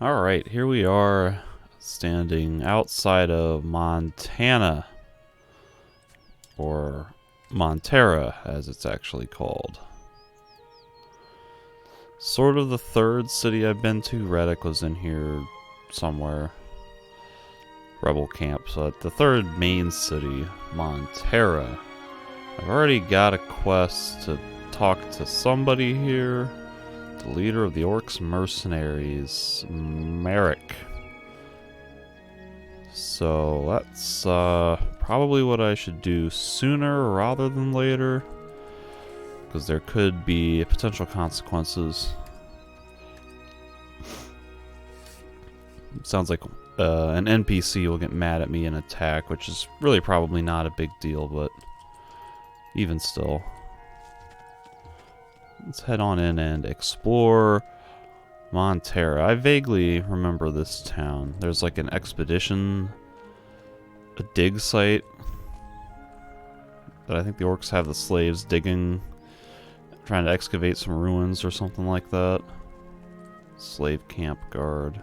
Alright, here we are standing outside of Montana, or Montera as it's actually called. Sort of the third city I've been to. Reddick was in here somewhere. Rebel camp, so the third main city, Montera. I've already got a quest to talk to somebody here. The leader of the Orcs mercenaries, Merrick. So that's probably what I should do sooner rather than later, because there could be potential consequences. It sounds like an NPC will get mad at me and attack, which is really probably not a big deal, but even still. Let's head on in and explore Montera. I vaguely remember this town. There's like an expedition, a dig site that I think the orcs have the slaves digging, trying to excavate some ruins or something like that. Slave camp guard.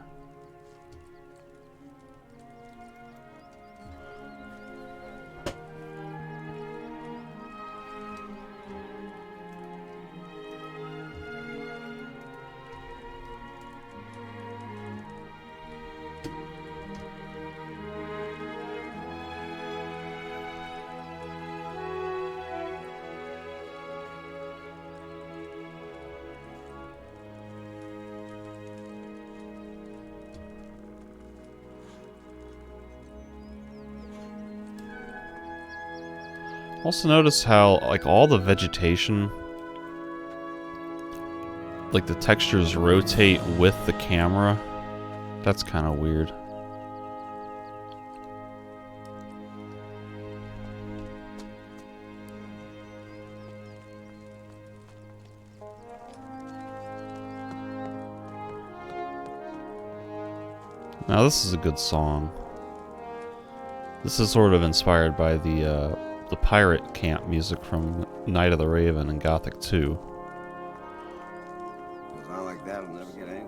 Also notice how, like, all the vegetation, like, the textures rotate with the camera. That's kind of weird. Now this is a good song. This is sort of inspired by the pirate camp music from Night of the Raven and Gothic 2. A song like that'll never get anywhere.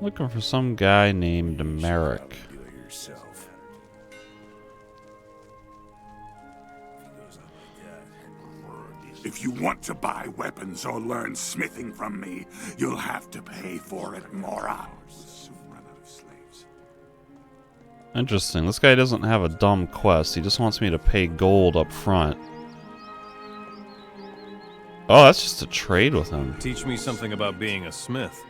Looking for some guy named Merrick. If you want to buy weapons or learn smithing from me, you'll have to pay for it, Mora. Interesting. This guy doesn't have a dumb quest. He just wants me to pay gold up front. Oh, that's just a trade with him. Teach me something about being a smith.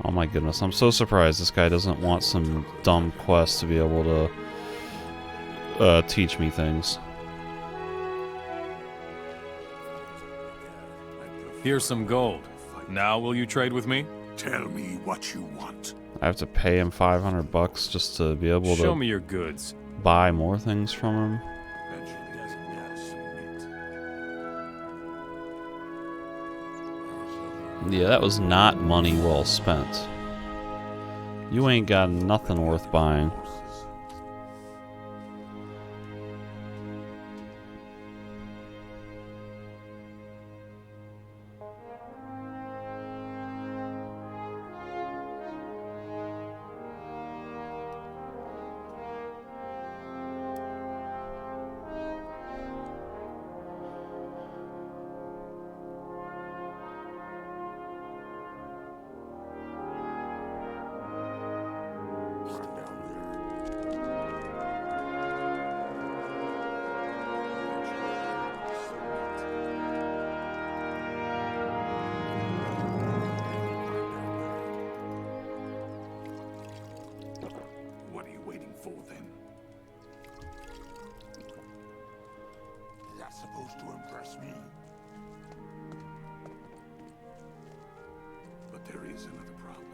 Oh my goodness, I'm so surprised this guy doesn't want some dumb quest to be able to teach me things. Here's some gold. Now will you trade with me? Tell me what you want. I have to pay him 500 bucks just to be able Show to me your goods. buy more things from him. Yeah, that was not money well spent. You ain't got nothing worth buying. What are you waiting for, then? Is that supposed to impress me? But there is another problem.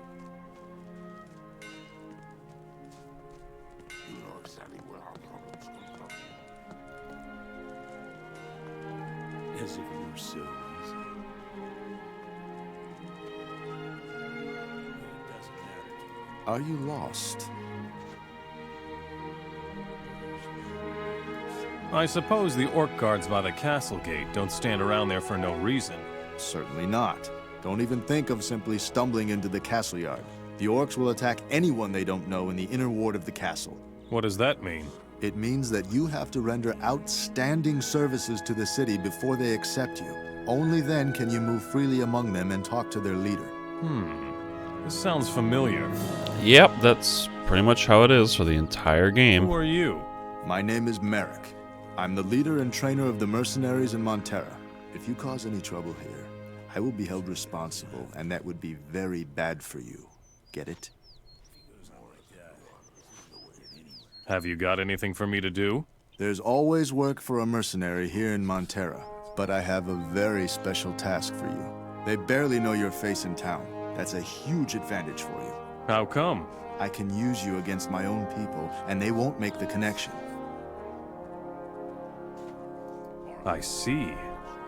You know exactly where our problems come from. As if it were so easy. Are you lost? I suppose the orc guards by the castle gate don't stand around there for no reason. Certainly not. Don't even think of simply stumbling into the castle yard. The orcs will attack anyone they don't know in the inner ward of the castle. What does that mean? It means that you have to render outstanding services to the city before they accept you. Only then can you move freely among them and talk to their leader. This sounds familiar. Yep, that's pretty much how it is for the entire game. Who are you? My name is Merrick. I'm the leader and trainer of the mercenaries in Montera. If you cause any trouble here, I will be held responsible, and that would be very bad for you. Get it? Have you got anything for me to do? There's always work for a mercenary here in Montera, but I have a very special task for you. They barely know your face in town. That's a huge advantage for you. How come? I can use you against my own people, and they won't make the connection. I see.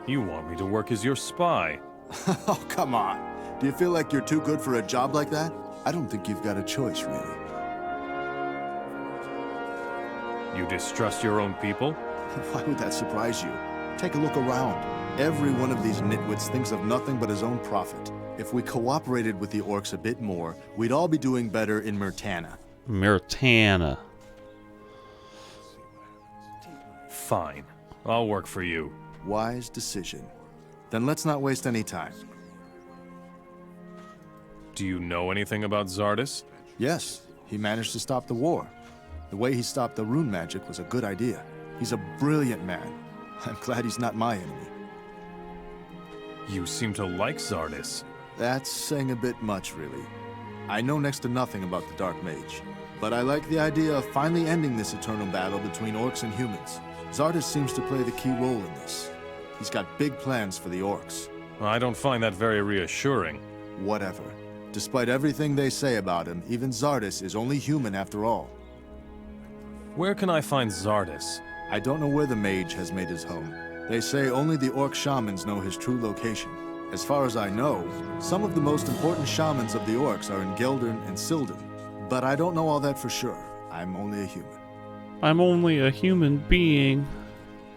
You want me to work as your spy. Oh, come on. Do you feel like you're too good for a job like that? I don't think you've got a choice, really. You distrust your own people? Why would that surprise you? Take a look around. Every one of these nitwits thinks of nothing but his own profit. If we cooperated with the orcs a bit more, we'd all be doing better in Myrtana. Myrtana. Fine. I'll work for you. Wise decision. Then let's not waste any time. Do you know anything about Zardis? Yes, he managed to stop the war. The way he stopped the rune magic was a good idea. He's a brilliant man. I'm glad he's not my enemy. You seem to like Zardis. That's saying a bit much, really. I know next to nothing about the Dark Mage, but I like the idea of finally ending this eternal battle between orcs and humans. Zardis seems to play the key role in this. He's got big plans for the orcs. I don't find that very reassuring. Whatever. Despite everything they say about him, even Zardis is only human after all. Where can I find Zardis? I don't know where the mage has made his home. They say only the orc shamans know his true location. As far as I know, some of the most important shamans of the orcs are in Geldern and Silden. But I don't know all that for sure. I'm only a human. I'm only a human being.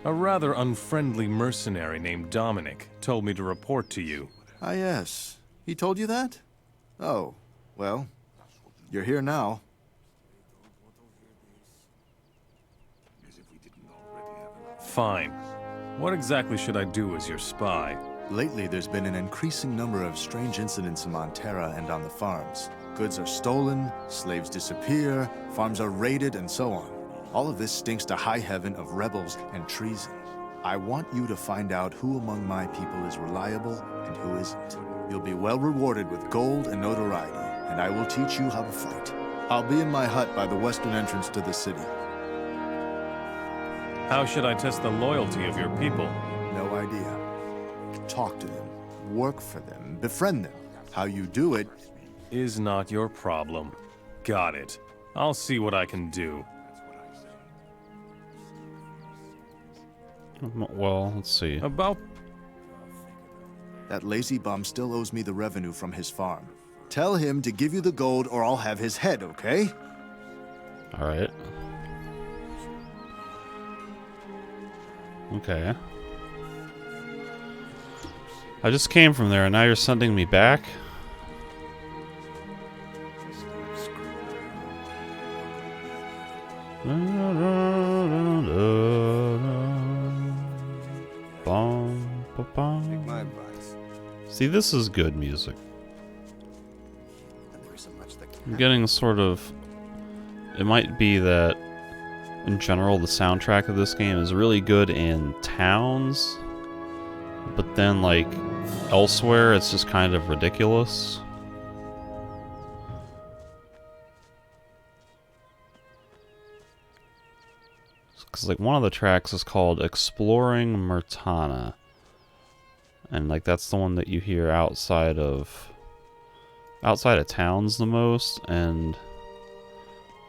A rather unfriendly mercenary named Dominic told me to report to you. Ah, yes. He told you that? Oh, well, you're here now. Fine. What exactly should I do as your spy? Lately, there's been an increasing number of strange incidents in Montera and on the farms. Goods are stolen, slaves disappear, farms are raided, and so on. All of this stinks to high heaven of rebels and treason. I want you to find out who among my people is reliable and who isn't. You'll be well rewarded with gold and notoriety, and I will teach you how to fight. I'll be in my hut by the western entrance to the city. How should I test the loyalty of your people? No idea. Talk to them, work for them, befriend them. How you do it Is not your problem. Got it. I'll see what I can do. Well, let's see. About... That lazy bum still owes me the revenue from his farm. Tell him to give you the gold or I'll have his head, okay? Alright. Okay. I just came from there and now you're sending me back? My advice. See, this is good music. And there isn't much that I'm getting sort of... It might be that, in general, the soundtrack of this game is really good in towns, but then, like, elsewhere, it's just kind of ridiculous. Because, like, one of the tracks is called Exploring Myrtana. And, like, that's the one that you hear outside of towns the most, and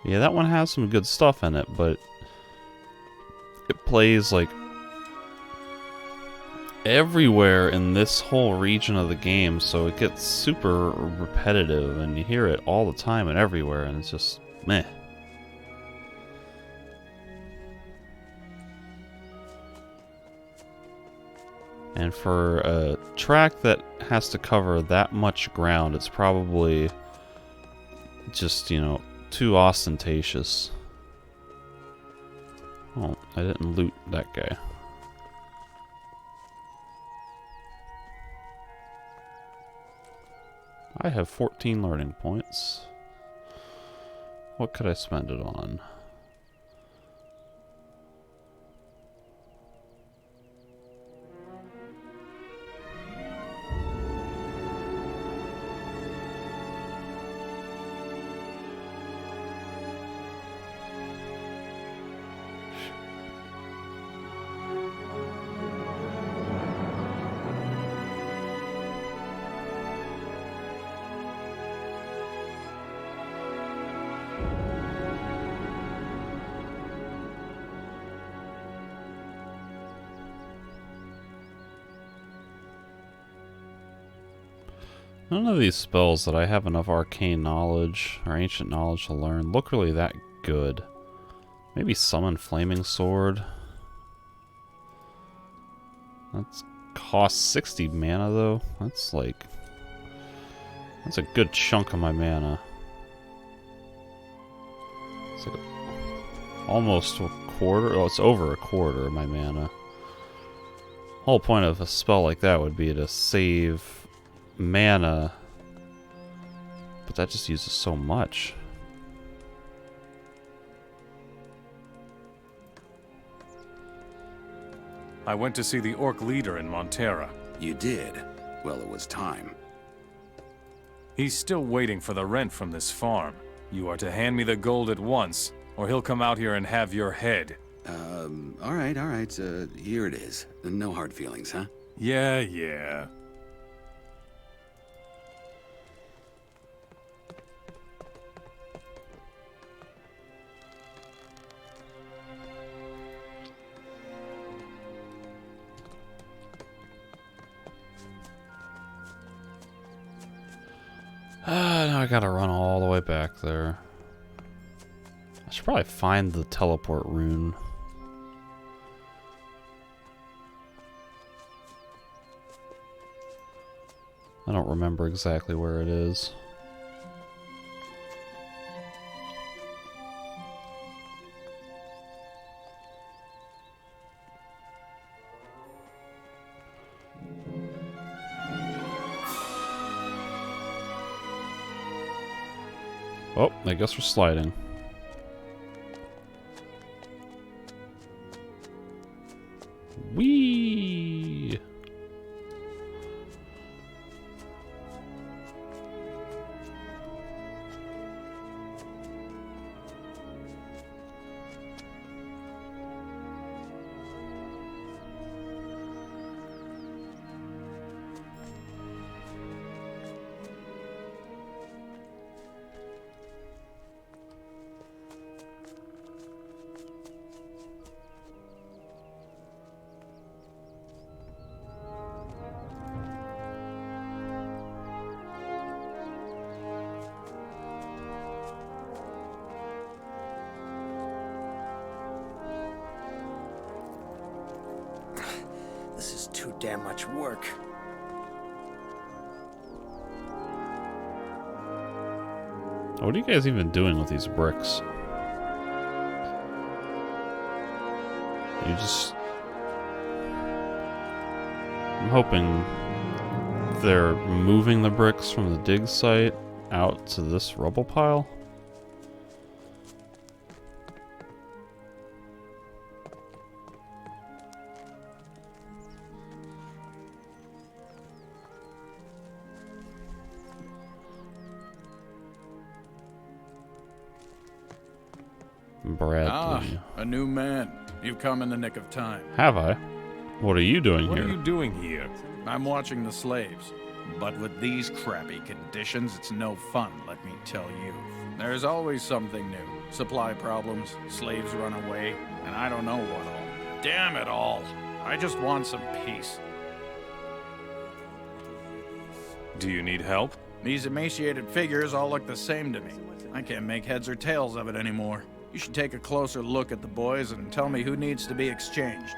yeah, that one has some good stuff in it, but it plays, like, everywhere in this whole region of the game, so it gets super repetitive, and you hear it all the time and everywhere, and it's just meh. And for a track that has to cover that much ground, it's probably just, you know, too ostentatious. Oh, I didn't loot that guy. I have 14 learning points. What could I spend it on? None of these spells that I have enough arcane knowledge or ancient knowledge to learn look really that good. Maybe summon Flaming Sword. That's costs 60 mana though. That's a good chunk of my mana. It's like almost a quarter. Oh, it's over a quarter of my mana. Whole point of a spell like that would be to save mana, but that just uses so much. I went to see the orc leader in Montera. You did? Well, it was time. He's still waiting for the rent from this farm. You are to hand me the gold at once, or he'll come out here and have your head. All right. Here it is. No hard feelings, huh? Yeah. Now I gotta run all the way back there. I should probably find the teleport rune. I don't remember exactly where it is. Oh, I guess we're sliding. Whee! This is too damn much work. What are you guys even doing with these bricks? You just... I'm hoping they're moving the bricks from the dig site out to this rubble pile. Bradley. A new man. You've come in the nick of time. Have I? What are you doing What here? are you doing here? I'm watching the slaves. But with these crappy conditions, it's no fun, let me tell you. There's always something new. Supply problems, slaves run away, and I don't know what all. Damn it all. I just want some peace. Do you need help? These emaciated figures all look the same to me. I can't make heads or tails of it anymore. You should take a closer look at the boys and tell me who needs to be exchanged.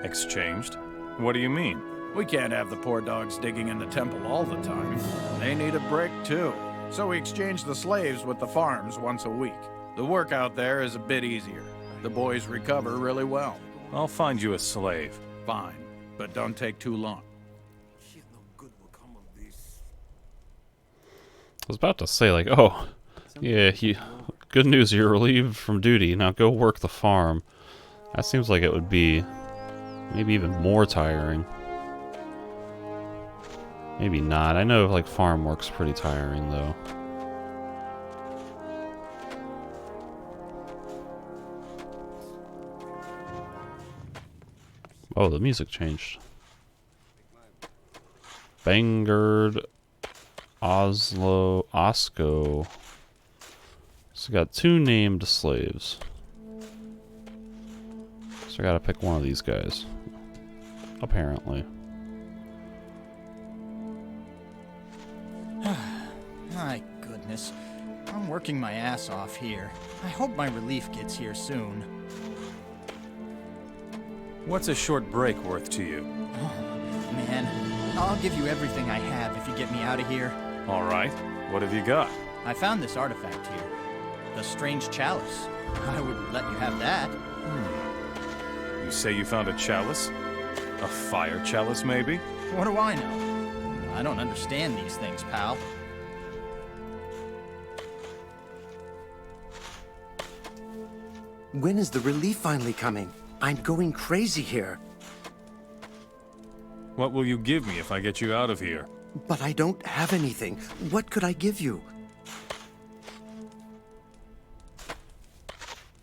Exchanged? What do you mean? We can't have the poor dogs digging in the temple all the time. They need a break, too. So we exchange the slaves with the farms once a week. The work out there is a bit easier. The boys recover really well. I'll find you a slave. Fine, but don't take too long. I was about to say, like, oh, yeah, good news, you're relieved from duty. Now go work the farm. That seems like it would be maybe even more tiring. Maybe not. I know, like, farm work's pretty tiring, though. Oh, the music changed. Bangard, Osco. So I got 2 named slaves. So I gotta pick one of these guys. Apparently. My goodness. I'm working my ass off here. I hope my relief gets here soon. What's a short break worth to you? Oh, man. I'll give you everything I have if you get me out of here. All right. What have you got? I found this artifact here. The strange chalice. I would let you have that. You say you found a chalice? A fire chalice, maybe? What do I know? I don't understand these things, pal. When is the relief finally coming? I'm going crazy here. What will you give me if I get you out of here? But I don't have anything. What could I give you?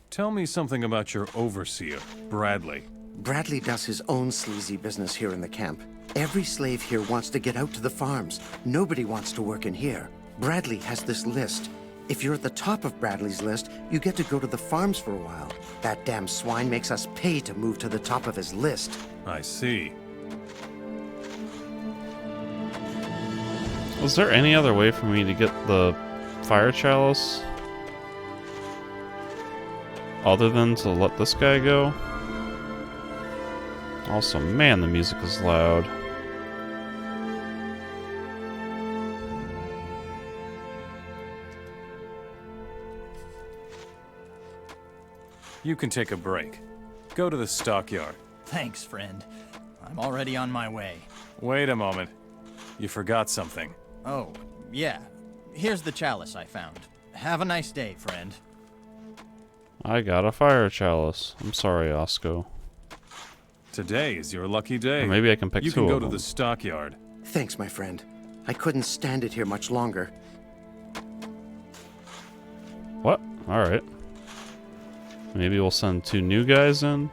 Tell me something about your overseer, Bradley. Bradley does his own sleazy business here in the camp. Every slave here wants to get out to the farms. Nobody wants to work in here. Bradley has this list. If you're at the top of Bradley's list, you get to go to the farms for a while. That damn swine makes us pay to move to the top of his list. I see. Was there any other way for me to get the fire chalice? Other than to let this guy go? Also, man, the music is loud. You can take a break. Go to the stockyard. Thanks, friend. I'm already on my way. Wait a moment. You forgot something. Oh, yeah. Here's the chalice I found. Have a nice day, friend. I got a fire chalice. I'm sorry, Osco. Today is your lucky day. Or maybe I can pick You two can go of to them. the stockyard. Thanks, my friend. I couldn't stand it here much longer. What? Alright. Maybe we'll send 2 new guys in?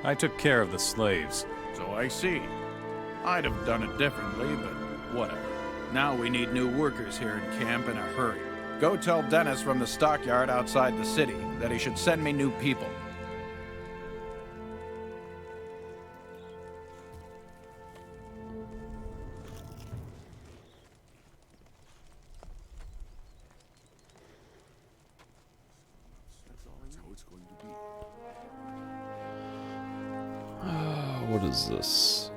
I took care of the slaves. So I see. I'd have done it differently, but whatever. Now we need new workers here in camp in a hurry. Go tell Dennis from the stockyard outside the city that he should send me new people. What is this?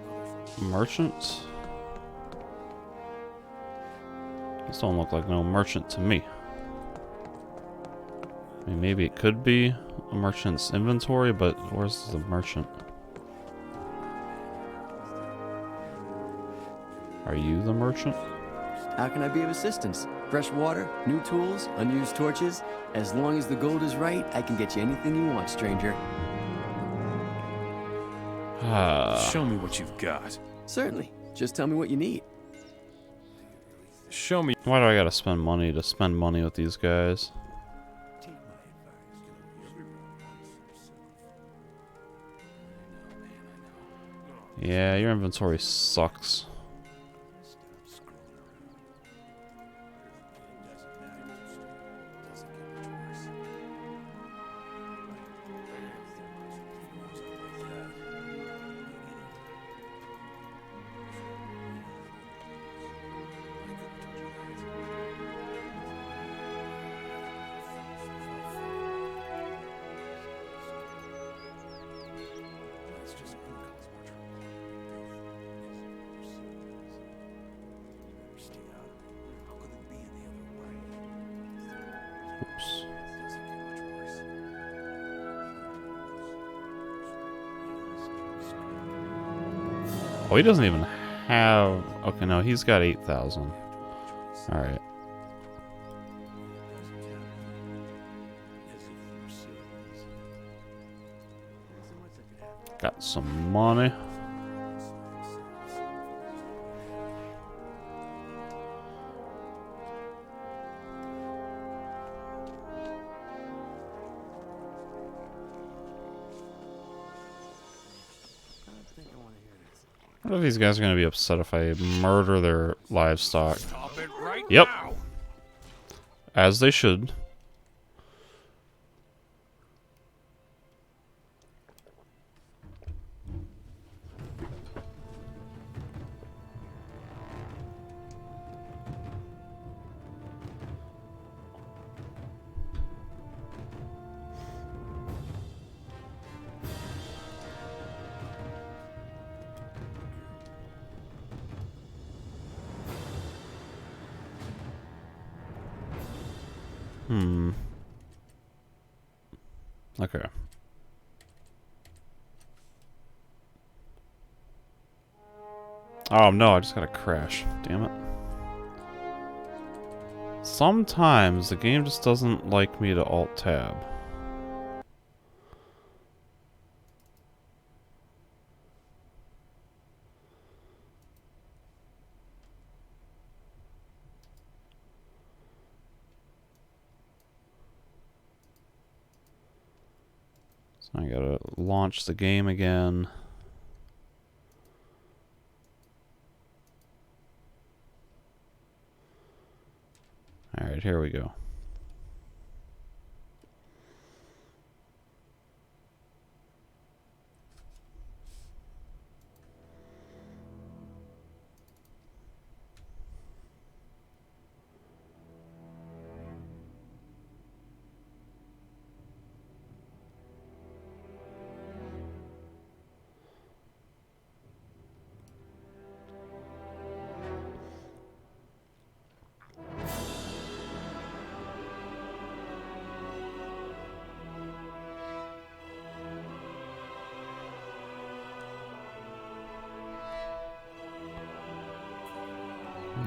Merchant? This don't look like no merchant to me. I mean, maybe it could be a merchant's inventory, but where's the merchant? Are you the merchant? How can I be of assistance? Fresh water, new tools, unused torches. As long as the gold is right, I can get you anything you want, stranger. Show me what you've got. Certainly. Just tell me what you need. Show me. Why do I gotta spend money with these guys? Yeah, your inventory sucks. Oops. Oh, he doesn't even have... Okay, no, he's got 8,000. Alright. Got some money. What if these guys are going to be upset if I murder their livestock? Yep. As they should. Okay. Oh no, I just got a crash. Damn it. Sometimes the game just doesn't like me to alt-tab. I gotta launch the game again. Alright, here we go.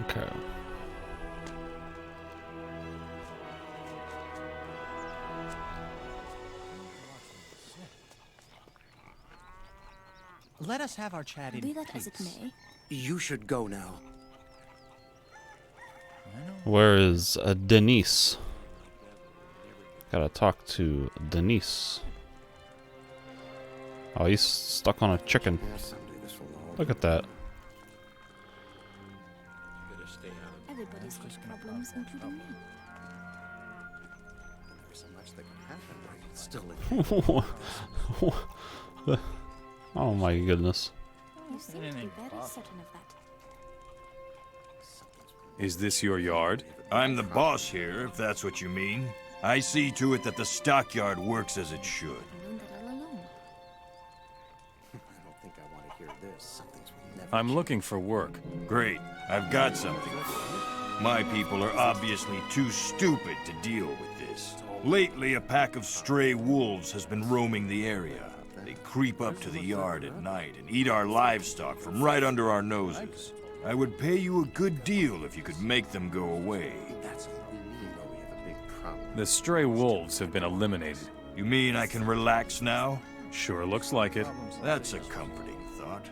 Okay. Let us have our chat in Be that as it peace. may. You should go now. Where is Denise? Gotta talk to Denise. Oh, he's stuck on a chicken. Look at that. Everybody's got problems, including me. There's so much that can happen while still in. Oh my goodness. You seem to be very certain of that. Is this your yard? I'm the boss here, if that's what you mean. I see to it that the stockyard works as it should. I learned that all along. I don't think I want to hear this. Something's never I'm looking for work. Great, I've got something for you. My people are obviously too stupid to deal with this. Lately, a pack of stray wolves has been roaming the area. They creep up to the yard at night and eat our livestock from right under our noses. I would pay you a good deal if you could make them go away. That's all. You know we have a big problem. The stray wolves have been eliminated. You mean I can relax now? Sure looks like it. That's a comforting thought.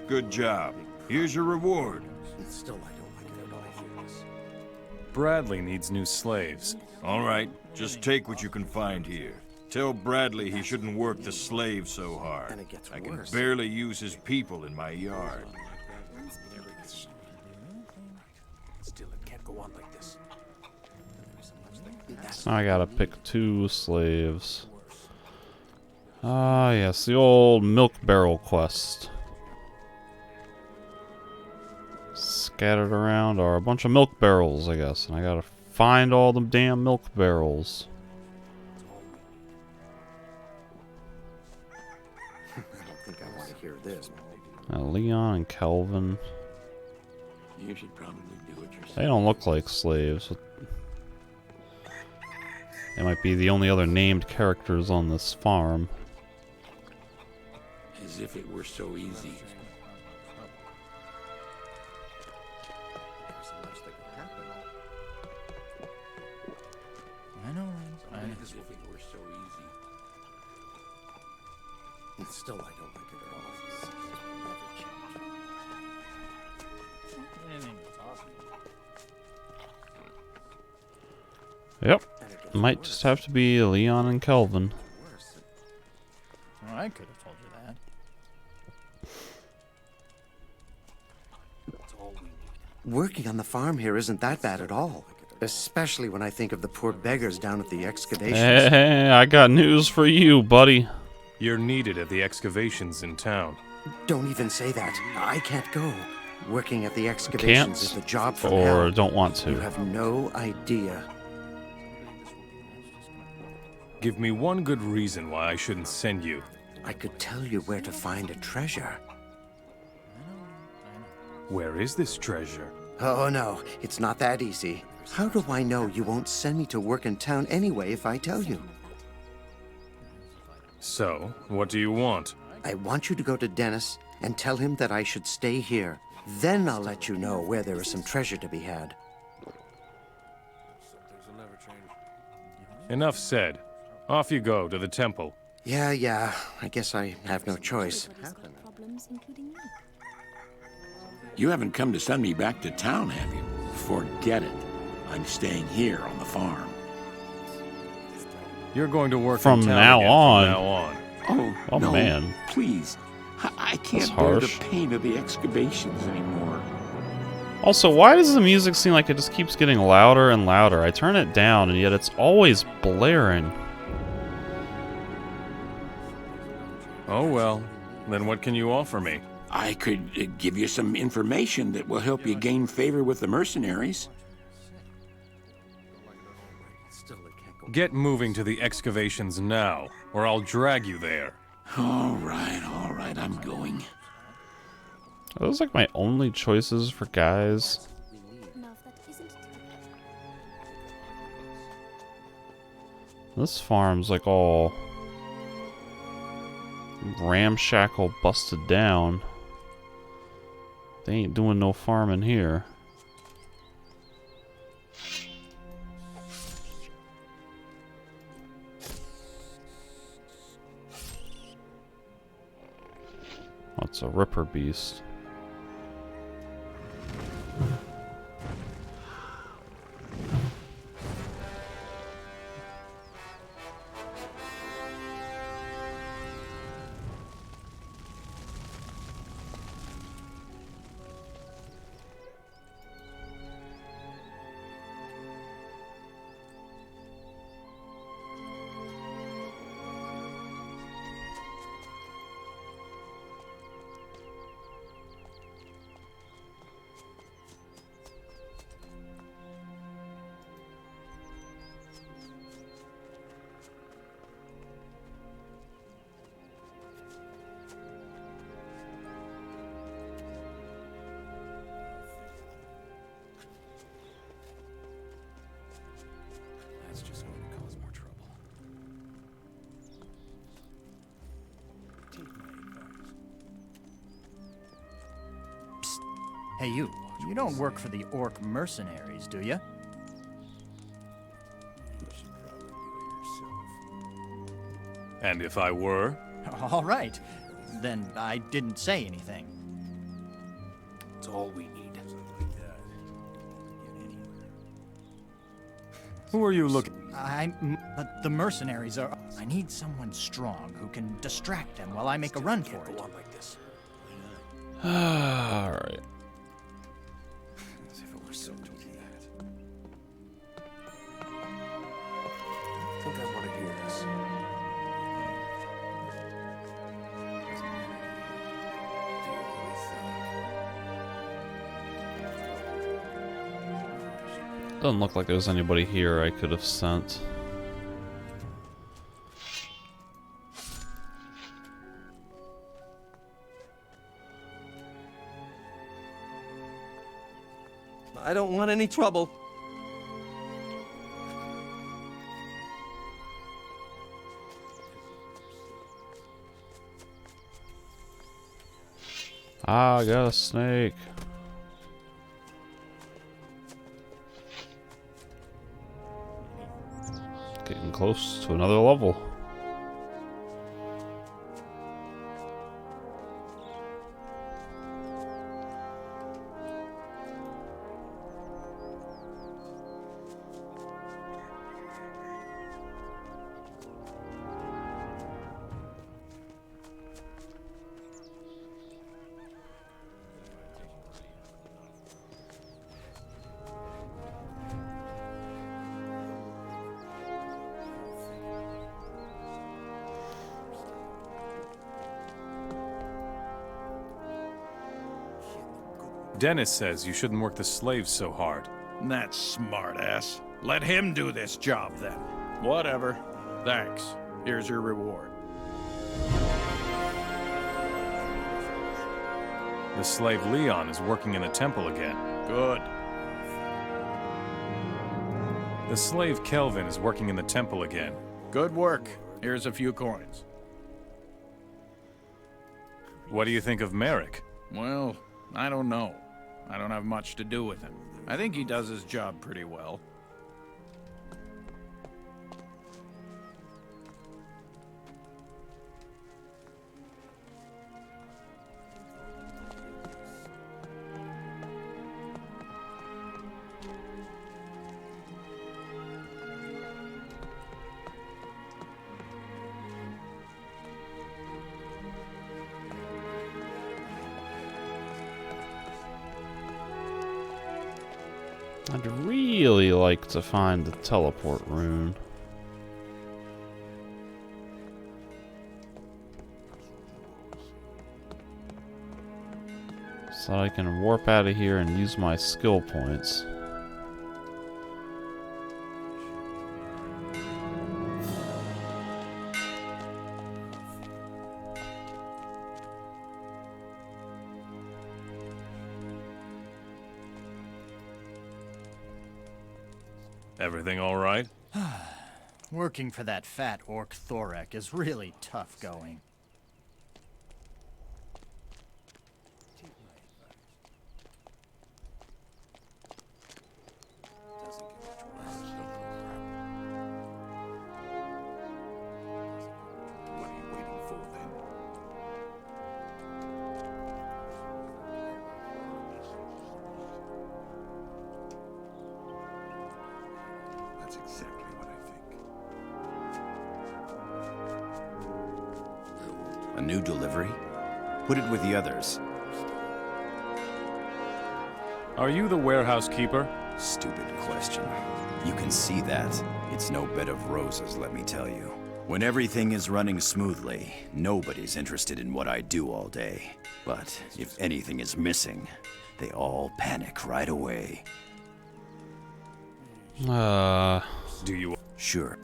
Good job. Here's your reward. Still, I don't like it at all. I hear this. Bradley needs new slaves. All right, just take what you can find here. Tell Bradley he shouldn't work the slaves so hard. And it gets I can worse. barely use his people in my yard. Still, it can't go on like this. Now I gotta pick 2 slaves. Ah, yes, the old milk barrel quest. Scattered around are a bunch of milk barrels, I guess, and I gotta find all the damn milk barrels. I don't think I want to hear this. Leon and Kelvin. You should probably do it yourself. They don't look like slaves. They might be the only other named characters on this farm. As if it were so easy. I know. As if it were so easy. Still, I don't like it at all. Yep. Might just have to be Leon and Kelvin. Well, I could have told you that. Working on the farm here isn't that bad at all. Especially when I think of the poor beggars down at the excavations. Hey, I got news for you, buddy. You're needed at the excavations in town. Don't even say that. I can't go. Working at the excavations is Can't a job from or hell. don't want to. You have no idea. Give me one good reason why I shouldn't send you. I could tell you where to find a treasure. Where is this treasure? Oh no, it's not that easy. How do I know you won't send me to work in town anyway if I tell you? So, what do you want? I want you to go to Dennis and tell him that I should stay here. Then I'll let you know where there is some treasure to be had. Enough said. Off you go to the temple. Yeah, I guess I have no choice. Problems, including me. You haven't come to send me back to town, have you? Forget it. I'm staying here on the farm. You're going to work From in town now again on. From now on. Oh, no, man. Please. I can't That's bear the harsh. pain of the excavations anymore. Also, why does the music seem like it just keeps getting louder and louder? I turn it down, and yet it's always blaring. Oh well. Then what can you offer me? I could give you some information that will help you gain favor with the mercenaries. Get moving to the excavations now, or I'll drag you there. All right, I'm going. Are those like my only choices for guys? Love that isn't This farm's like all ramshackle, busted down. They ain't doing no farming here. What's a ripper beast? That's just going to cause more trouble. Hey, you. You don't work for the orc mercenaries, do you? And if I were? All right. Then I didn't say anything. It's all we need. Who are you looking? But the mercenaries are. I need someone strong who can distract them while I make a run for it. Go on like this. Alright. As if it were so to do that. I think I want to hear this. Do you really think? Doesn't look like there's anybody here I could have sent. I don't want any trouble. Ah, I got a snake. Getting close to another level. Dennis says you shouldn't work the slaves so hard. That smartass. Let him do this job then. Whatever. Thanks. Here's your reward. The slave Leon is working in the temple again. Good. The slave Kelvin is working in the temple again. Good work. Here's a few coins. What do you think of Merrick? Well, I don't know. I don't have much to do with him. I think he does his job pretty well. I'd really like to find the teleport rune. So I can warp out of here and use my skill points. Everything all right? Working for that fat orc Thorek is really tough going. A new delivery? Put it with the others. Are you the warehouse keeper? Stupid question. You can see that. It's no bed of roses, let me tell you. When everything is running smoothly, nobody's interested in what I do all day. But if anything is missing, they all panic right away. Do you? Sure.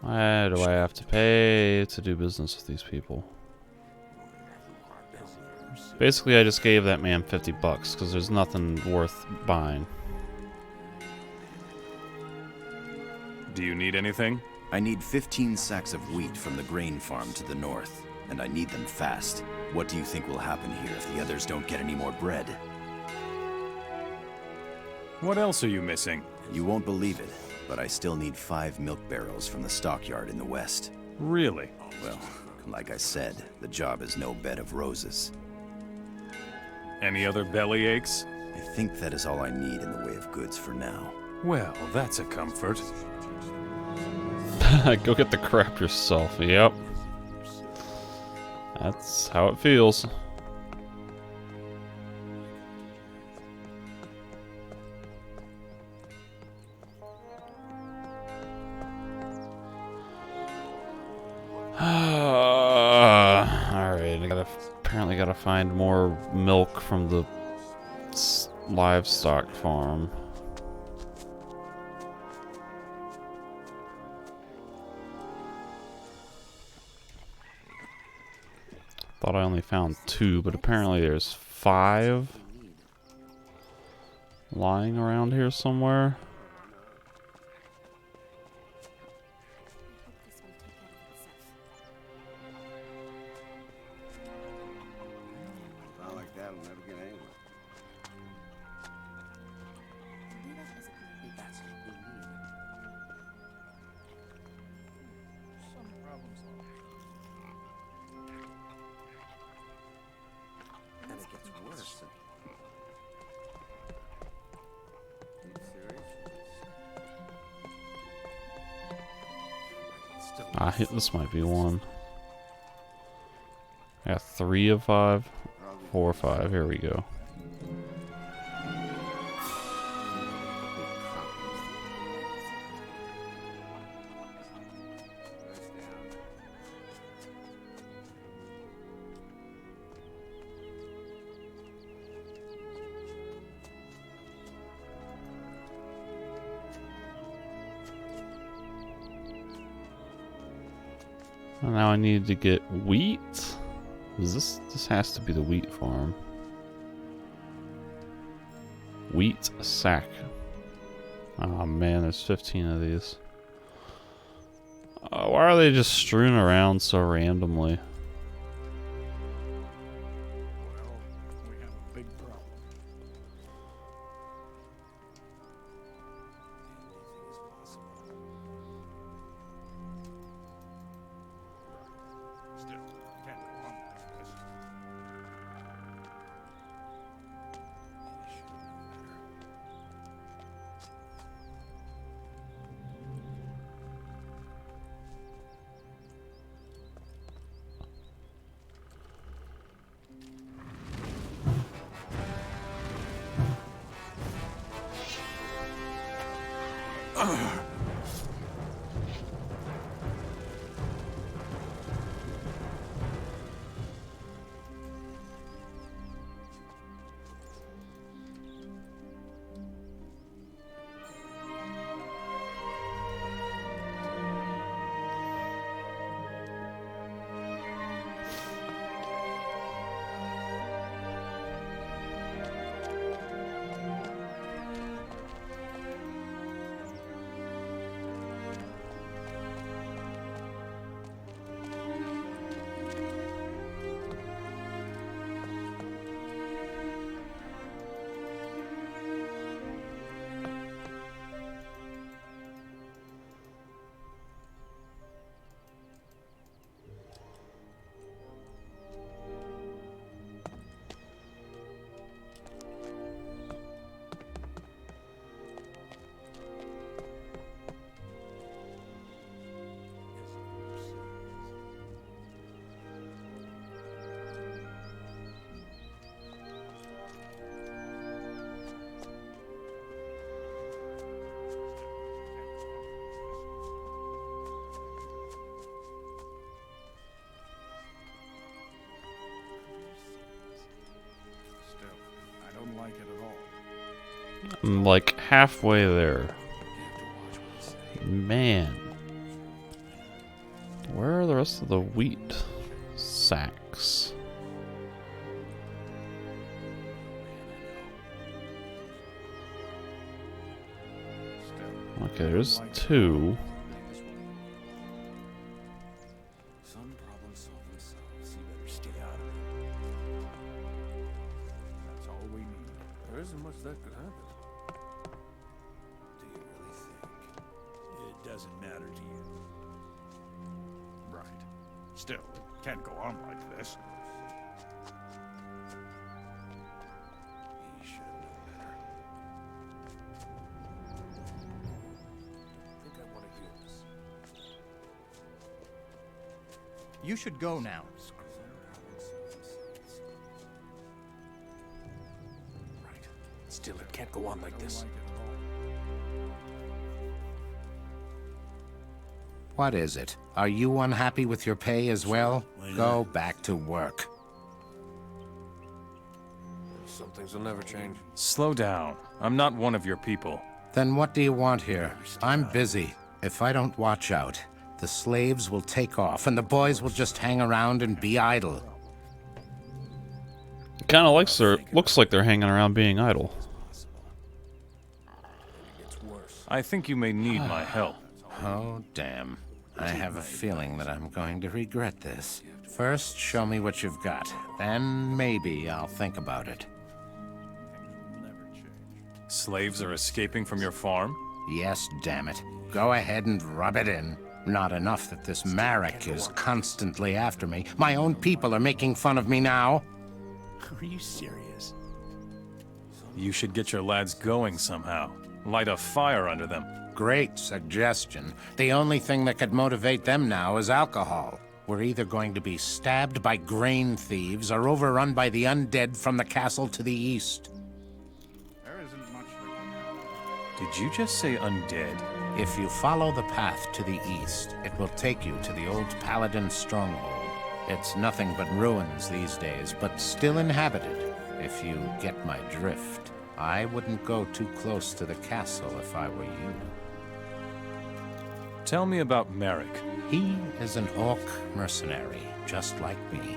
Why do I have to pay to do business with these people? Basically, I just gave that man 50 bucks because there's nothing worth buying. Do you need anything? I need 15 sacks of wheat from the grain farm to the north, and I need them fast. What do you think will happen here if the others don't get any more bread? What else are you missing? You won't believe it, but I still need 5 milk barrels from the stockyard in the west. Really? Well, like I said, the job is no bed of roses. Any other belly aches? I think that is all I need in the way of goods for now. Well, that's a comfort. Go get the crap yourself. Yep. That's how it feels. Alright, apparently gotta find more milk from the livestock farm. Thought I only found 2, but apparently there's 5 lying around here somewhere. This might be one. I got 3 of 5. 4 or 5. Here we go. Well, now I need to get wheat. Is this has to be the wheat farm. Wheat sack. Oh man, there's 15 of these. Why are they just strewn around so randomly? I'm like halfway there. Man. Where are the rest of the wheat sacks? Okay, there's 2. Some problems solve themselves. You better stay out of it. That's all we need. There isn't much that could happen. Do you really think? It doesn't matter to you. Right. Still, it can't go on like this. He should have known better. I think I want to hear this. You should go now. Right. Still, it can't go on like this. What is it? Are you unhappy with your pay as well? Go back to work. Some things will never change. Slow down. I'm not one of your people. Then what do you want here? I'm busy. If I don't watch out, the slaves will take off and the boys will just hang around and be idle. Kind of looks like they're hanging around being idle. I think you may need my help. Oh, damn. I have a feeling that I'm going to regret this. First, show me what you've got. Then maybe I'll think about it. Slaves are escaping from your farm? Yes, damn it. Go ahead and rub it in. Not enough that this Marek is constantly after me. My own people are making fun of me now. Are you serious? You should get your lads going somehow. Light a fire under them. great suggestion. The only thing that could motivate them now is alcohol. We're either going to be stabbed by grain thieves or overrun by the undead from the castle to the east. There isn't much that can Did you just say undead? If you follow the path to the east, it will take you to the old paladin stronghold. It's nothing but ruins these days, but still inhabited, if you get my drift. I wouldn't go too close to the castle if I were you. Tell me about Merrick. He is an orc mercenary, just like me.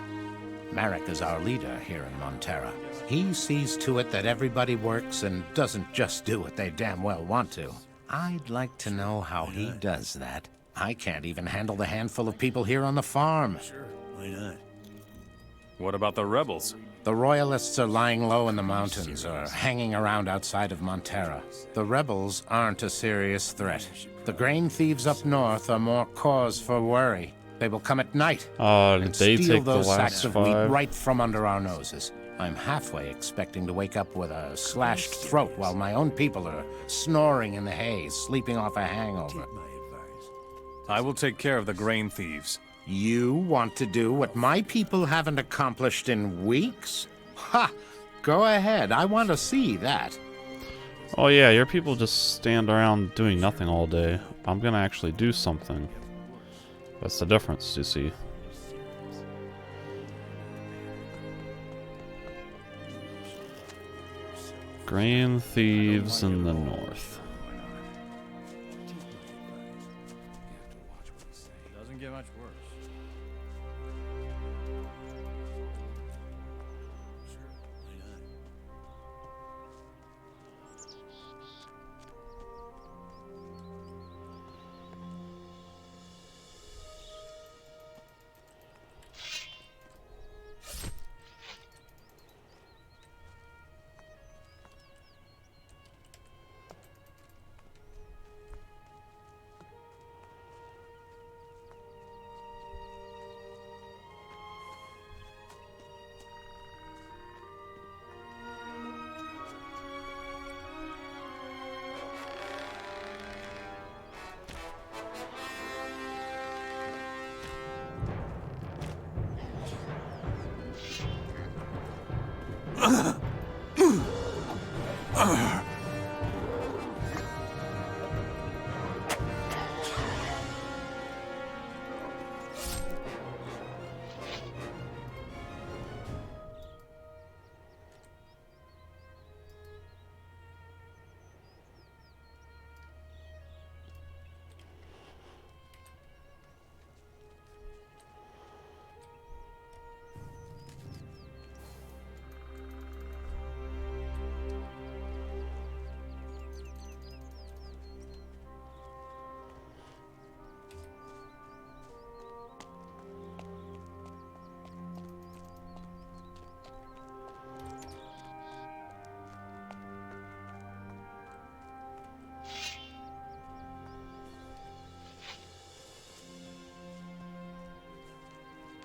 Merrick is our leader here in Montera. He sees to it that everybody works and doesn't just do what they damn well want to. I'd like to know how he does that. I can't even handle the handful of people here on the farm. Sure, why not? What about the rebels? The Royalists are lying low in the mountains or hanging around outside of Montera. The rebels aren't a serious threat. The grain thieves up north are more cause for worry. They will come at night and they steal take the those last sacks of 5? wheat right from under our noses. I'm halfway expecting to wake up with a slashed throat while my own people are snoring in the hay, sleeping off a hangover. I will take care of the grain thieves. You want to do what my people haven't accomplished in weeks? Ha! Go ahead, I want to see that. Oh yeah, your people just stand around doing nothing all day. I'm gonna actually do something. That's the difference, you see. Grain thieves in the north. Doesn't get much worse.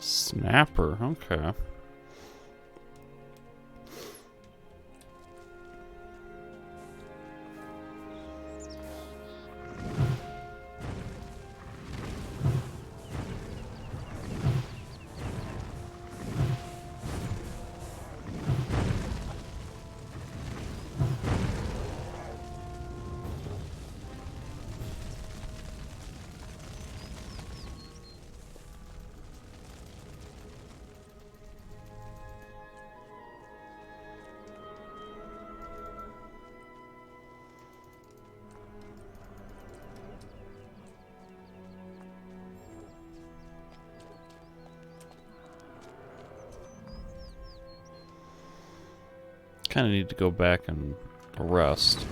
Snapper, okay. Kind of need to go back and rest.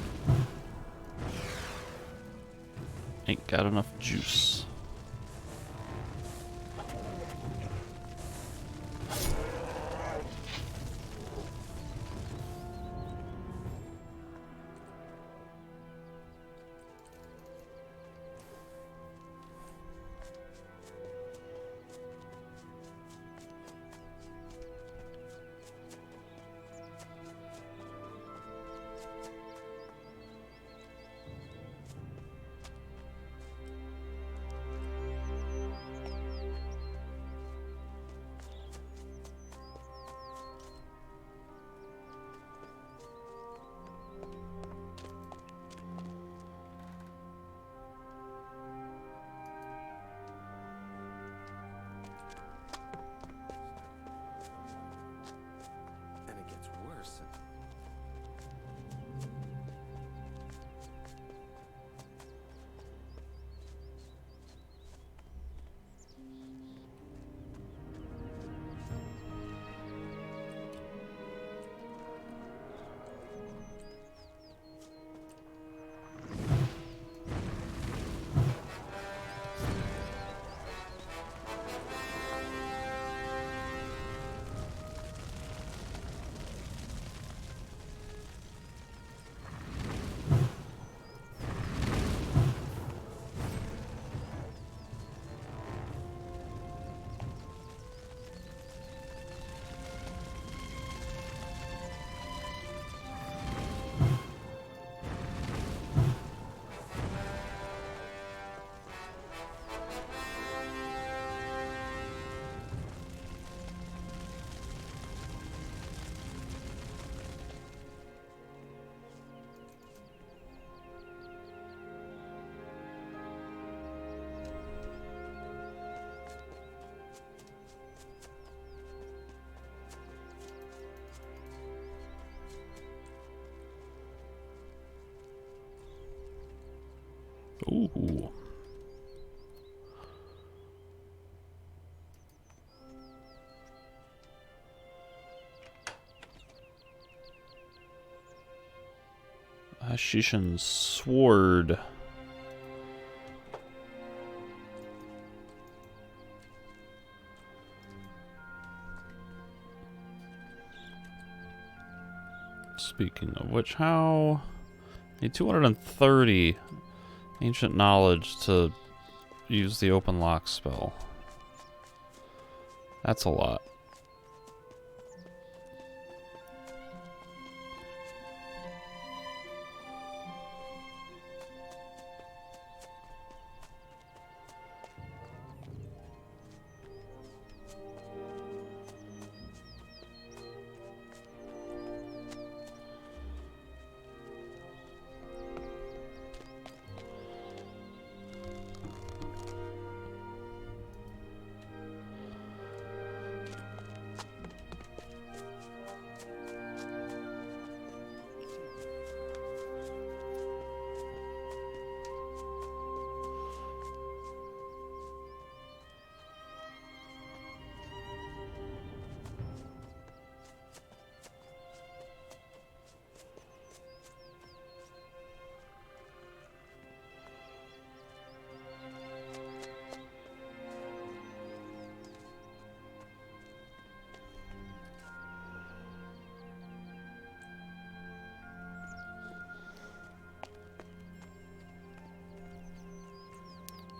Ain't got enough juice. Ooh. Hashishin sword. Speaking of which, how... Need 230 ancient knowledge to use the open lock spell. That's a lot.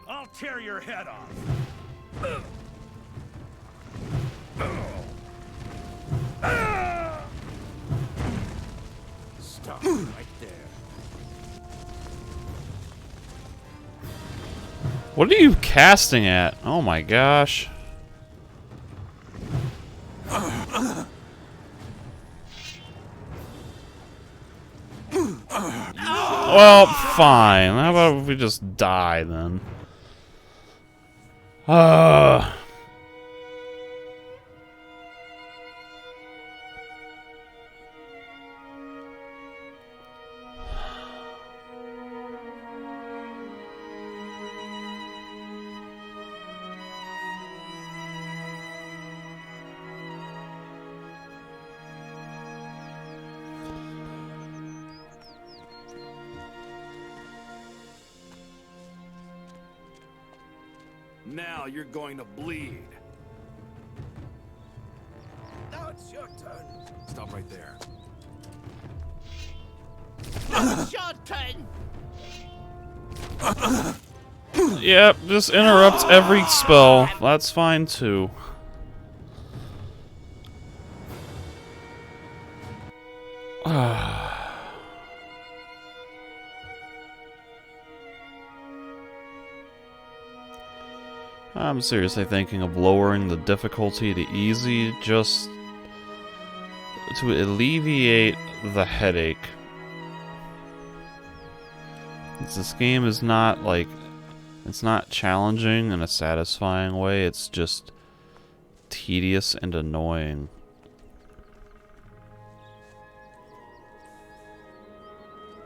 I'll tear your head off. Stop right there. What are you casting at? Oh my gosh. Well, fine. How about if we just die then? Now you're going to bleed. Now it's your turn. Stop right there. It's your turn. Yep, just interrupts every spell. That's fine too. I'm seriously thinking of lowering the difficulty to easy just to alleviate the headache. This game is not like, it's not challenging in a satisfying way, it's just tedious and annoying.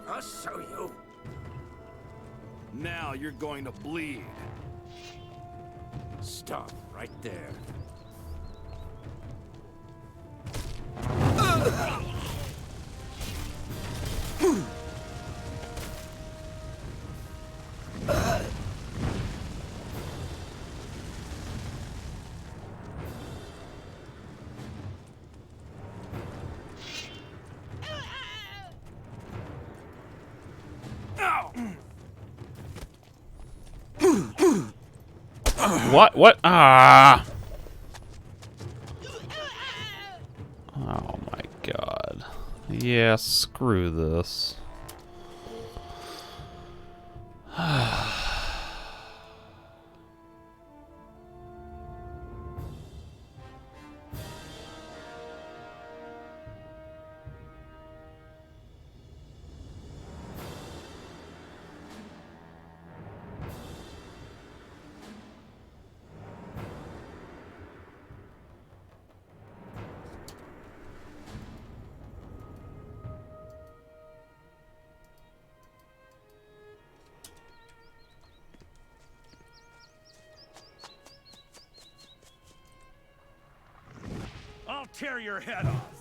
I'll show you. Now you're going to bleed. Stop right there. What? What? Ah! Oh my god. Yeah, screw this. tear your head off.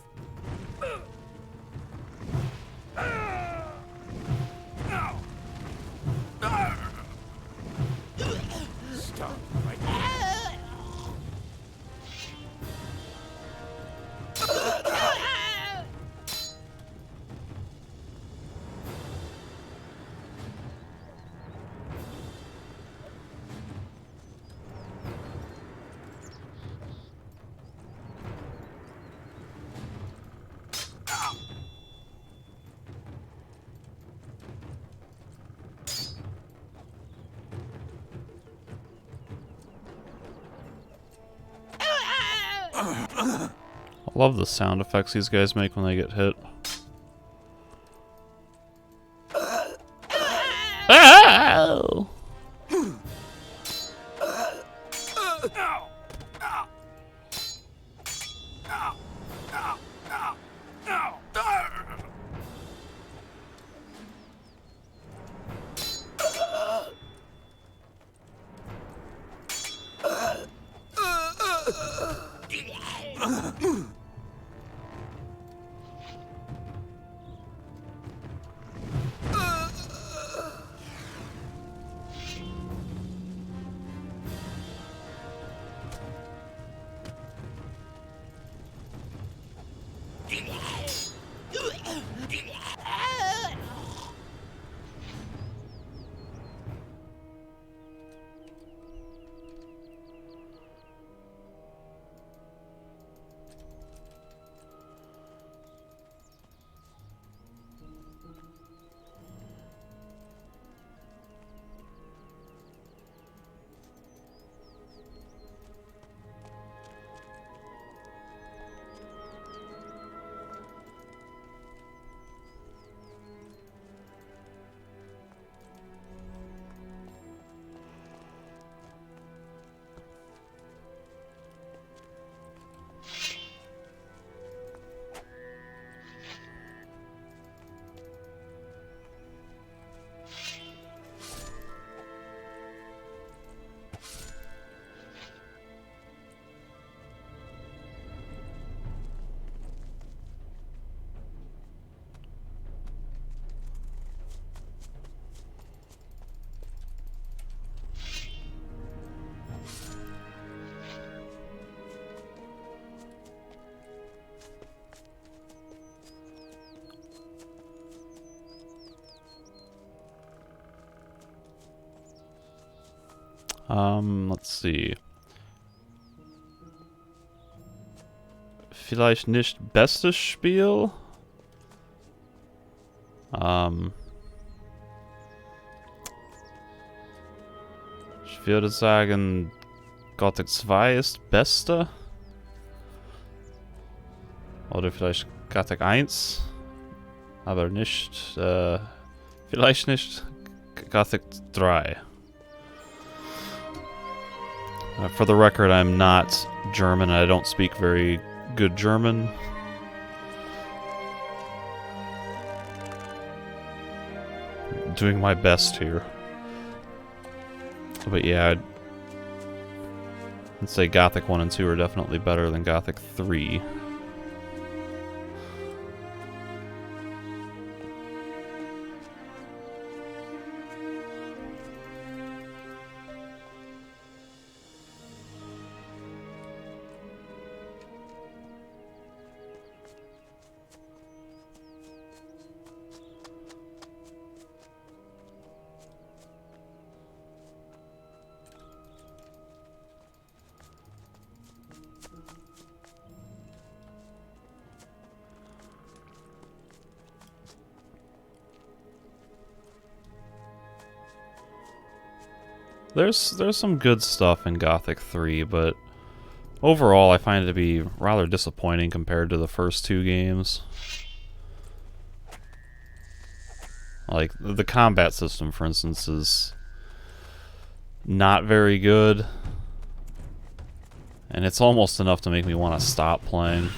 Stop right I love the sound effects these guys make when they get hit. Ow! Let's see. Vielleicht nicht bestes Spiel? Ich würde sagen, Gothic 2 ist beste. Oder vielleicht Gothic 1. Aber nicht, vielleicht nicht Gothic 3. For the record, I'm not German. I don't speak very good German. Doing my best here. But yeah, I'd say Gothic 1 and 2 are definitely better than Gothic 3. There's some good stuff in Gothic 3, but overall I find it to be rather disappointing compared to the first two games. Like, the combat system, for instance, is not very good. And it's almost enough to make me want to stop playing.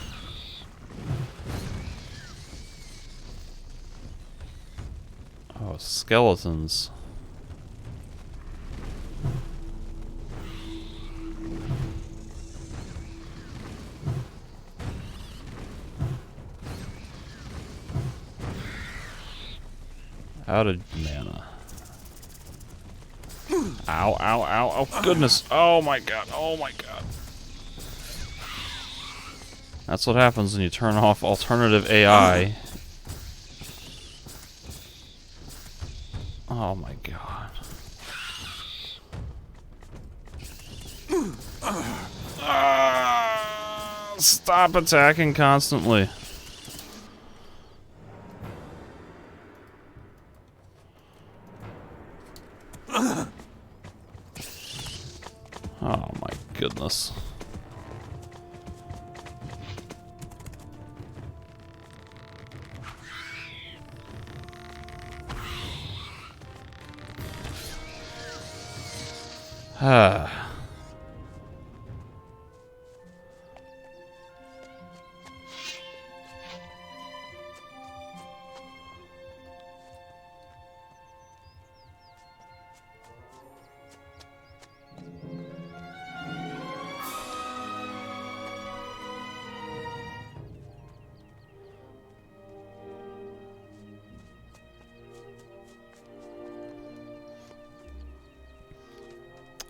Oh, skeletons. Powdered mana. Ow, ow, ow, oh goodness. Oh my god, oh my god. That's what happens when you turn off alternative AI. Oh my god. Stop attacking constantly. Oh my goodness. Ah.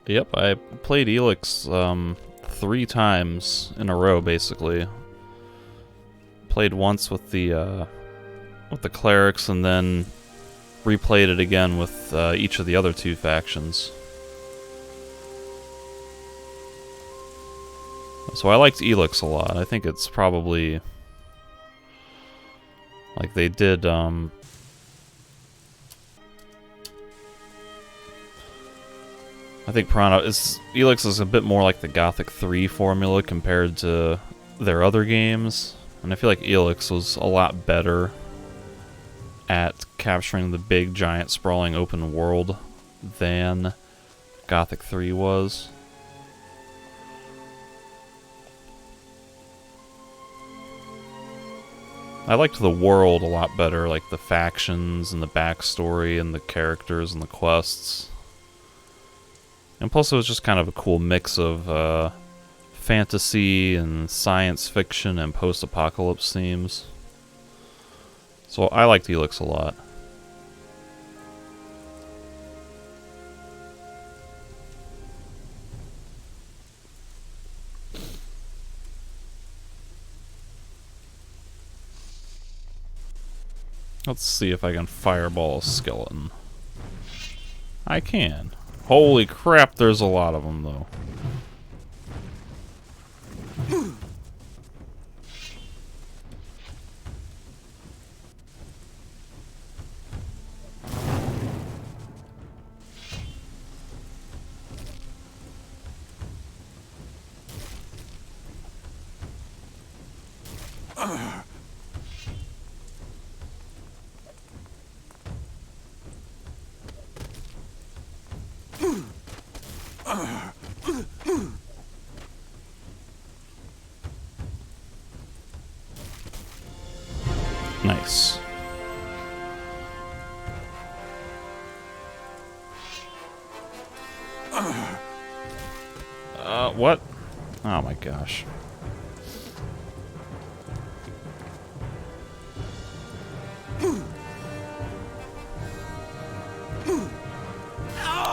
Yep, I played Elix 3 times in a row, basically. Played once with the clerics, and then replayed it again with each of the other 2 factions. So I liked Elix a lot. I think it's probably like they did. I think Elix is a bit more like the Gothic 3 formula compared to their other games, and I feel like Elix was a lot better at capturing the big, giant, sprawling open world than Gothic 3 was. I liked the world a lot better, like the factions and the backstory and the characters and the quests. And plus it was just kind of a cool mix of fantasy and science fiction and post-apocalypse themes. So I liked Elix a lot. Let's see if I can fireball a skeleton. I can. Holy crap, there's a lot of them, though. Nice. What? Oh my gosh.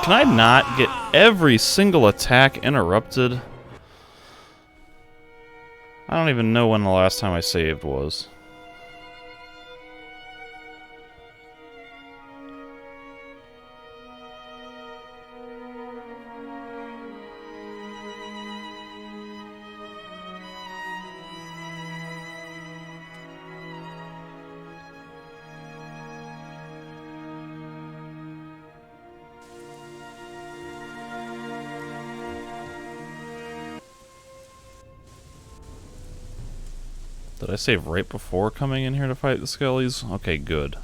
Can I not get every single attack interrupted? I don't even know when the last time I saved was. Did I save right before coming in here to fight the skellies? Okay, good.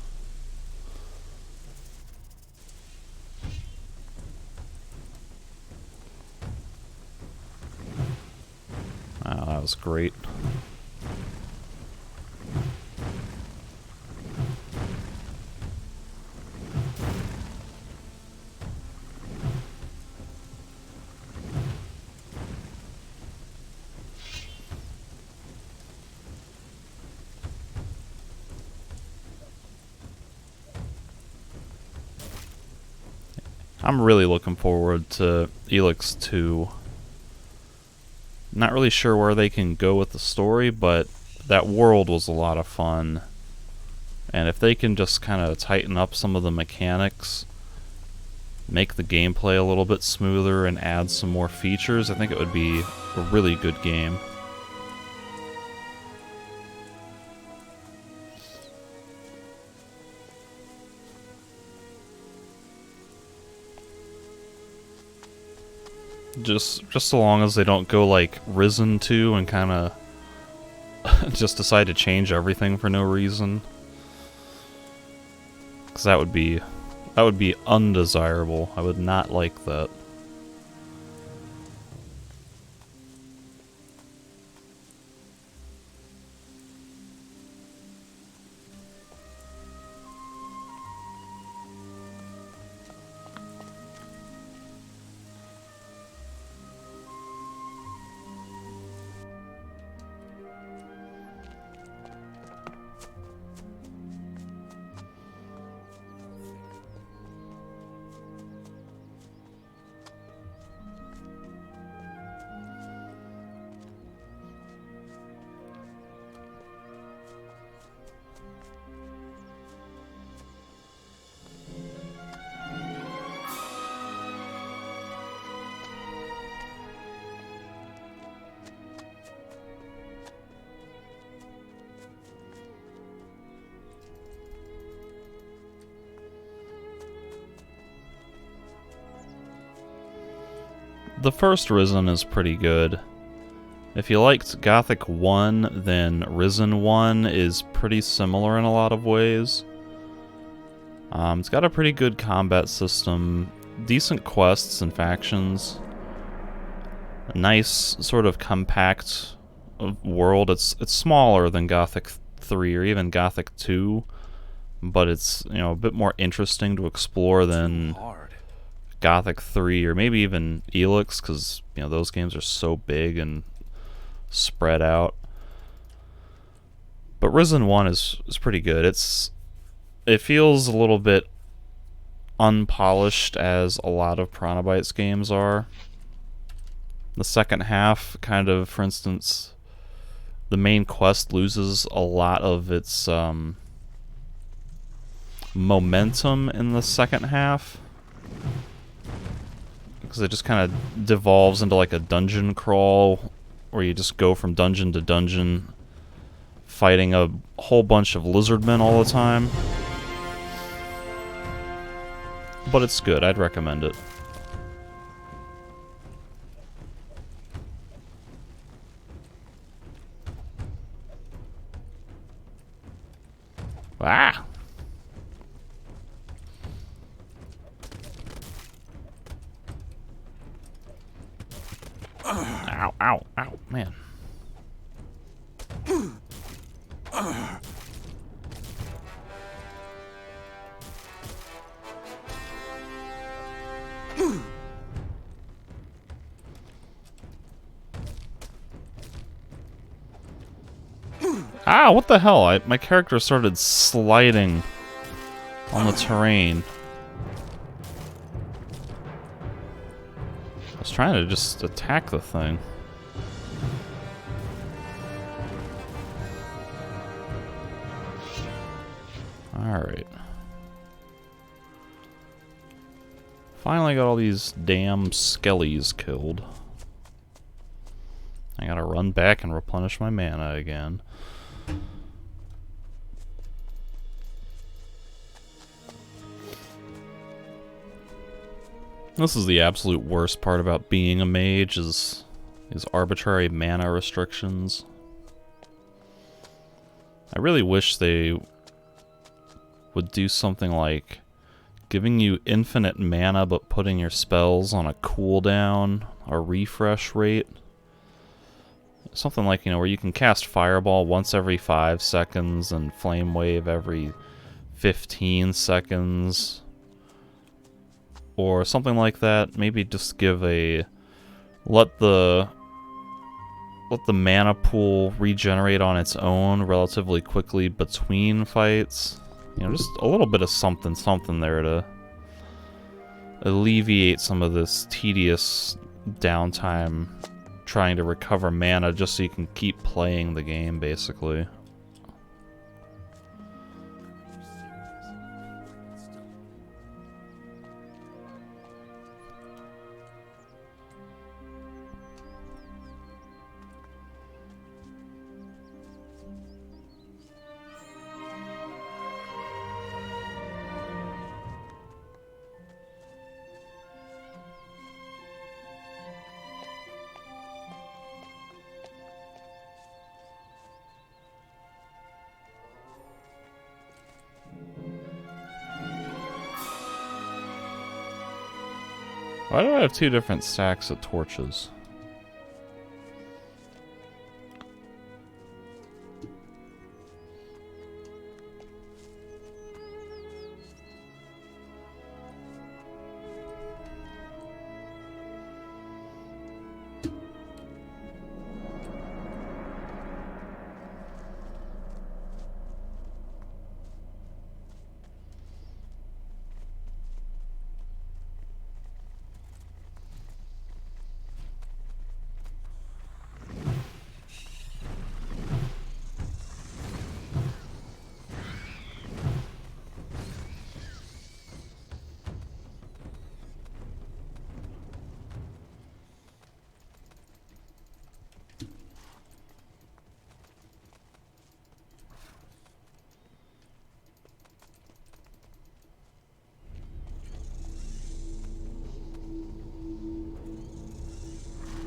Wow, that was great. I'm really looking forward to Elix 2. Not really sure where they can go with the story, but that world was a lot of fun. And if they can just kind of tighten up some of the mechanics, make the gameplay a little bit smoother, and add some more features, I think it would be a really good game. Just so long as they don't go like Risen 2 and kind of just decide to change everything for no reason. Because that would be undesirable. I would not like that. The first Risen is pretty good. If you liked Gothic 1, then Risen 1 is pretty similar in a lot of ways. It's got a pretty good combat system, decent quests and factions, a nice sort of compact world. It's smaller than Gothic 3 or even Gothic 2, but it's, you know, a bit more interesting to explore than Gothic 3 or maybe even Elix, because, you know, those games are so big and spread out. But Risen 1 is pretty good. It feels a little bit unpolished, as a lot of Chronobytes games are. The second half, kind of, for instance, the main quest loses a lot of its momentum in the second half, because it just kind of devolves into like a dungeon crawl where you just go from dungeon to dungeon fighting a whole bunch of lizardmen all the time. But it's good. I'd recommend it. Ah! Ow, ow, ow, man. Ah, what the hell? My character started sliding on the terrain. I was trying to just attack the thing. Alright. Finally got all these damn skellies killed. I gotta run back and replenish my mana again. This is the absolute worst part about being a mage, is these arbitrary mana restrictions. I really wish they would do something like giving you infinite mana but putting your spells on a cooldown or refresh rate. Something like, you know, where you can cast Fireball once every 5 seconds and Flame Wave every 15 seconds. Or something like that. Maybe just give a... Let the mana pool regenerate on its own relatively quickly between fights. You know, just a little bit of something there to alleviate some of this tedious downtime trying to recover mana just so you can keep playing the game, basically. Why do I have two different stacks of torches?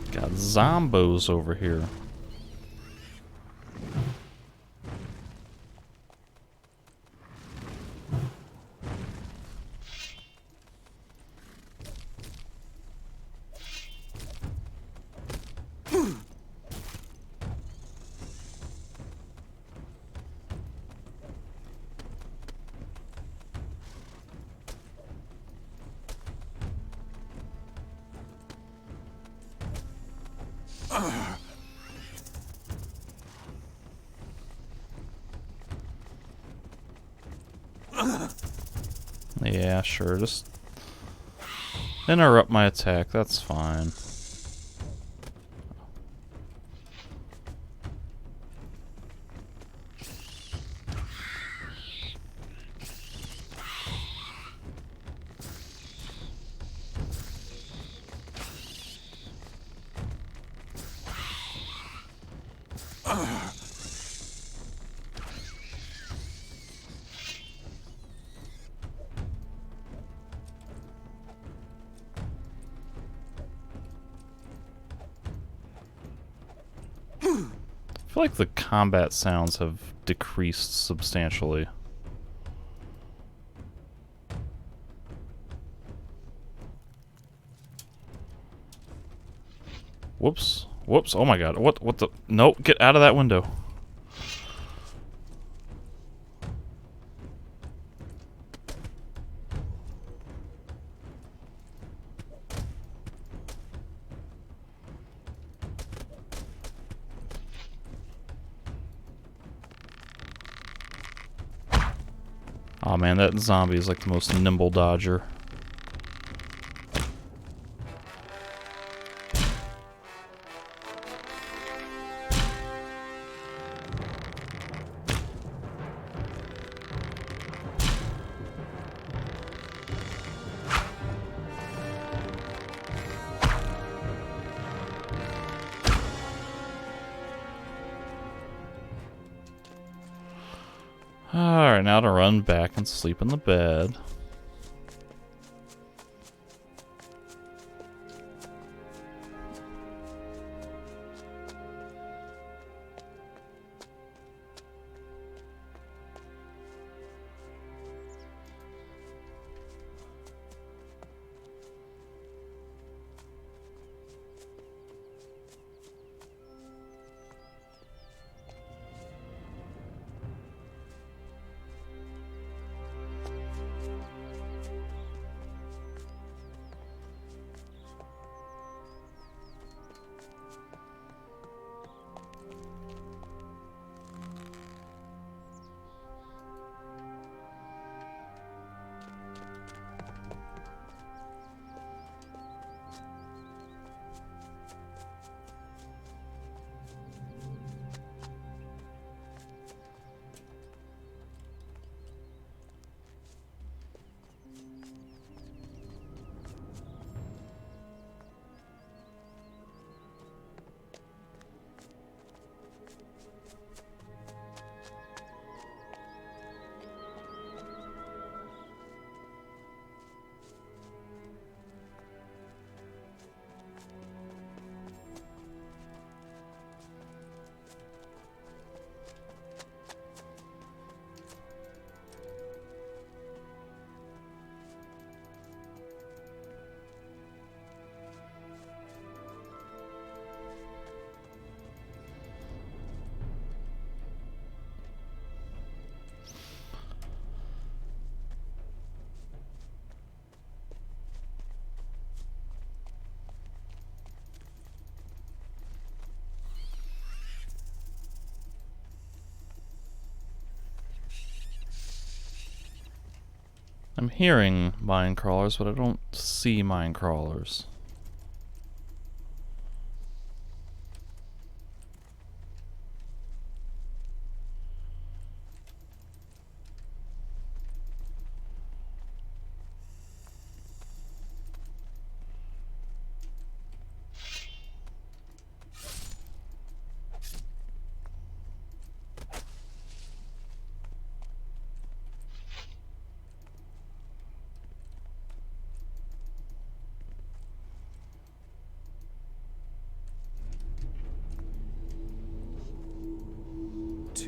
Got zombos over here. Yeah, sure, just interrupt my attack, that's fine. I feel like the combat sounds have decreased substantially. Whoops. Whoops. Oh my god. What the? No, get out of that window. Oh man, that zombie is like the most nimble dodger. Alright, now to run back and sleep in the bed. I'm hearing mine crawlers, but I don't see mine crawlers.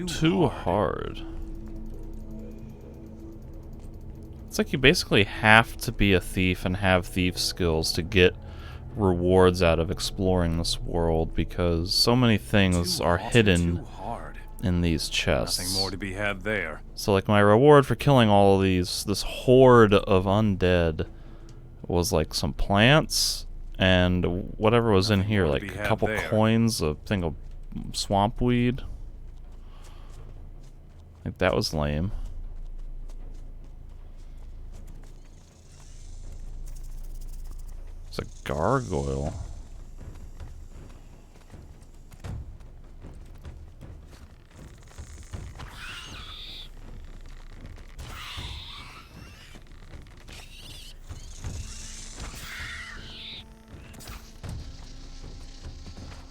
Too hard. It's like you basically have to be a thief and have thief skills to get rewards out of exploring this world, because so many things are hidden in these chests. Nothing more to be had there. So like my reward for killing all of this horde of undead was like some plants and whatever was in here, like a couple coins, a thing of swamp weed. Like that was lame. It's a gargoyle.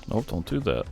Nope, don't do that.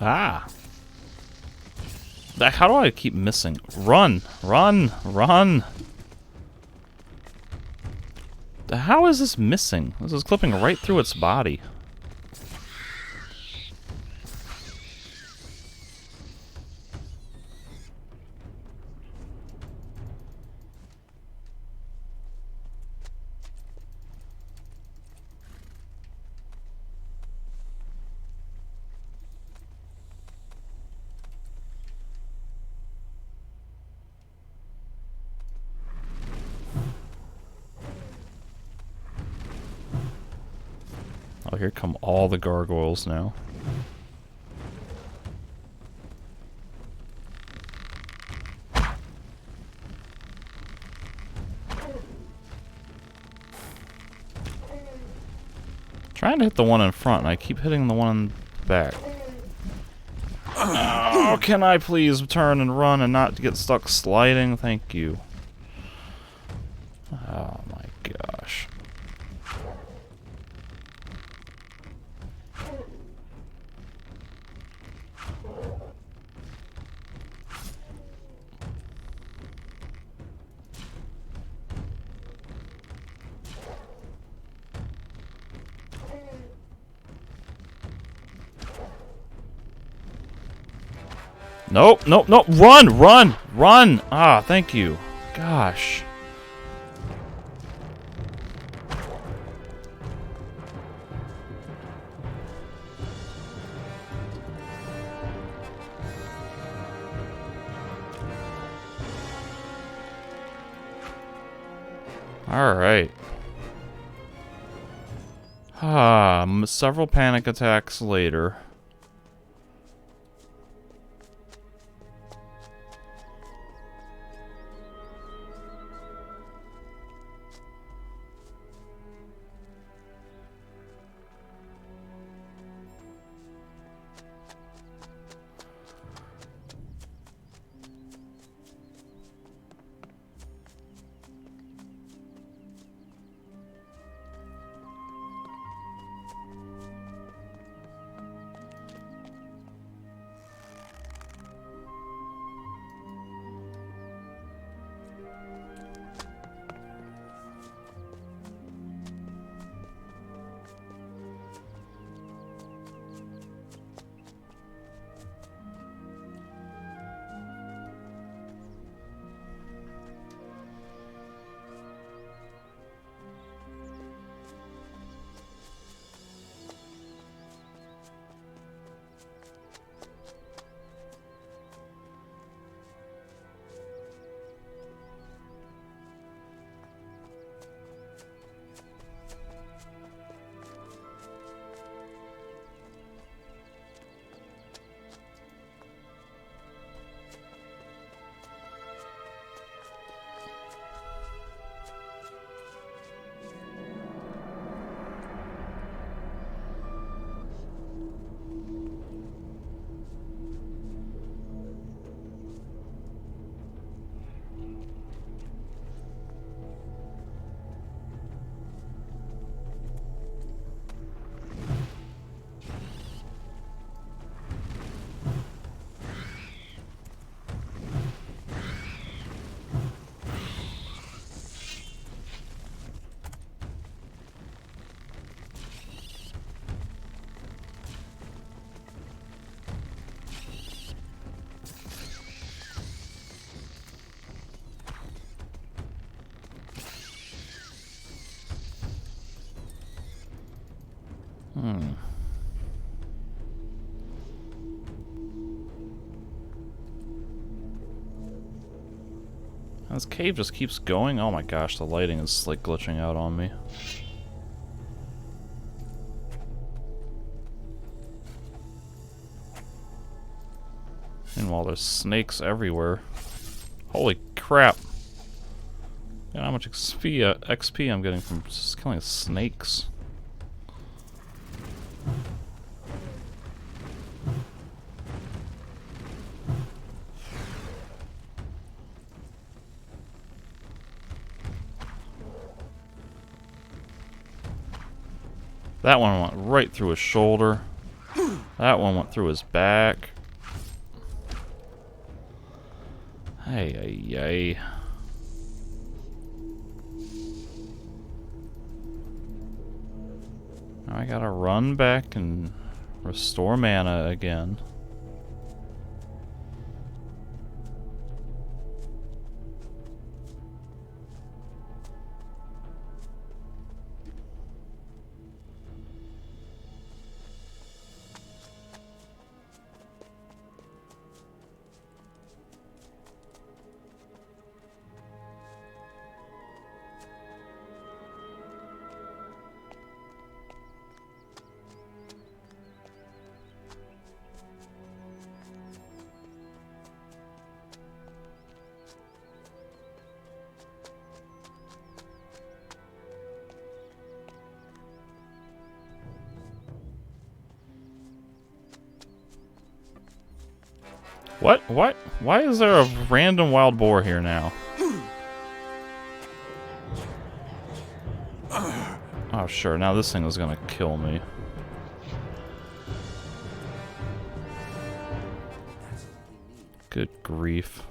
Ah! How do I keep missing? Run! Run! Run! How is this missing? This is clipping right through its body. Oh, here come all the gargoyles now. Trying to hit the one in front, and I keep hitting the one in the back. Oh, can I please turn and run and not get stuck sliding? Thank you. Oh my gosh. Nope, nope, nope. Run, run, run. Ah, thank you. Gosh. All right. Several panic attacks later. This cave just keeps going. Oh my gosh, the lighting is like glitching out on me. Meanwhile, there's snakes everywhere. Holy crap. You know how much XP I'm getting from just killing snakes. That one went right through his shoulder. That one went through his back. Hey, ay, ay. Now I gotta run back and restore mana again. What? What? Why is there a random wild boar here now? Oh, sure. Now this thing is gonna kill me. Good grief.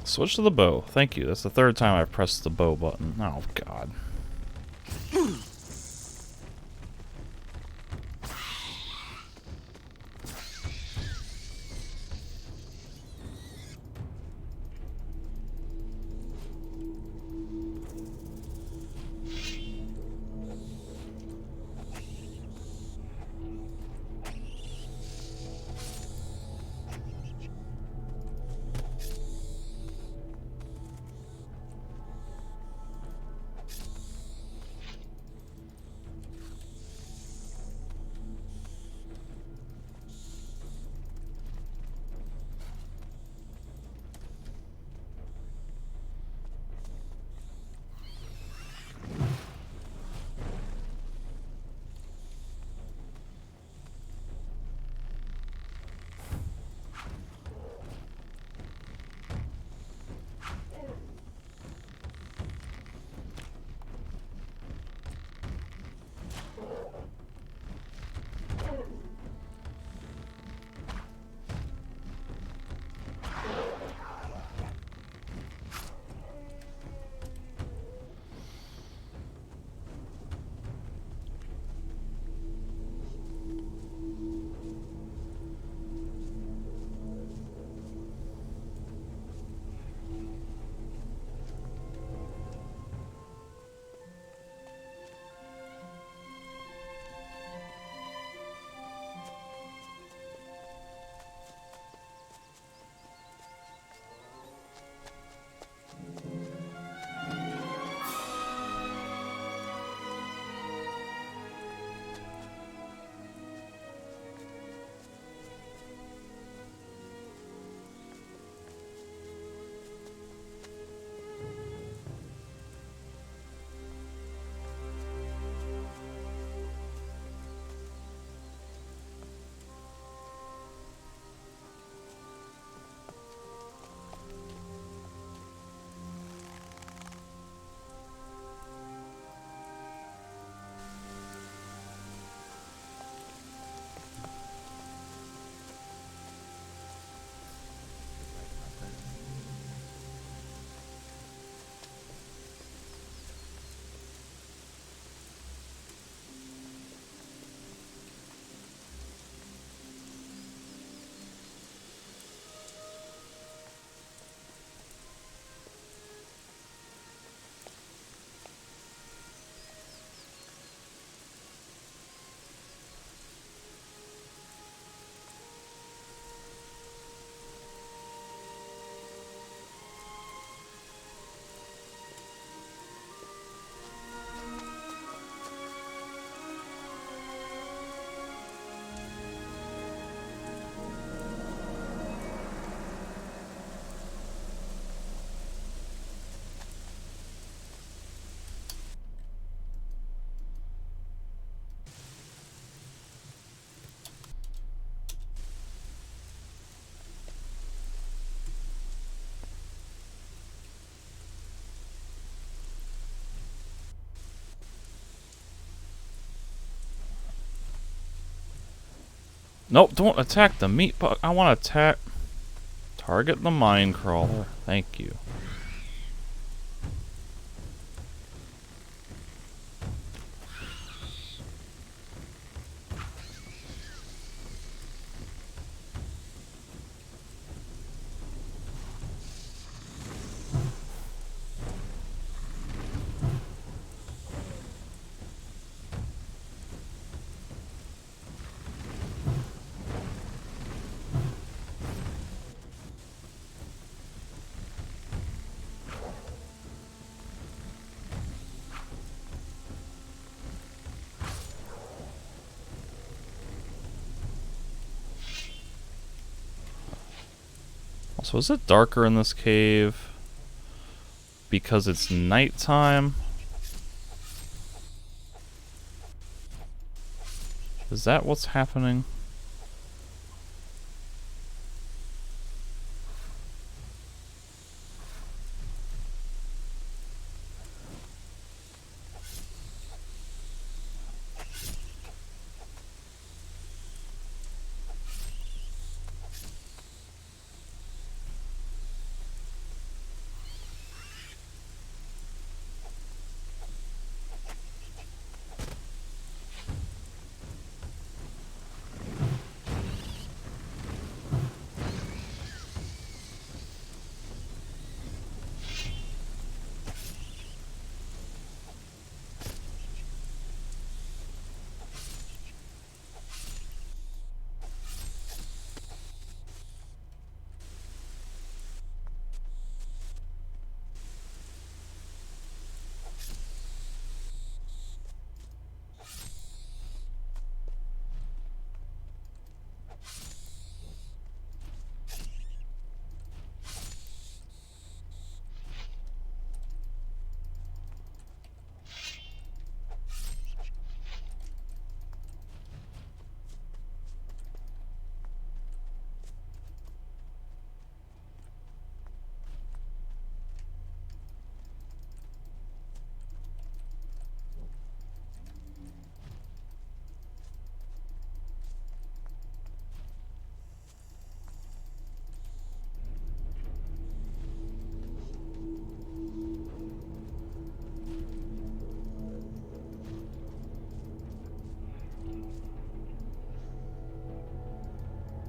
Switch to the bow. Thank you. That's the third time I've pressed the bow button. Oh, God. Nope, don't attack the meat bug. I want to attack... Target the mine crawler. Thank you. So is it darker in this cave because it's nighttime? Is that what's happening?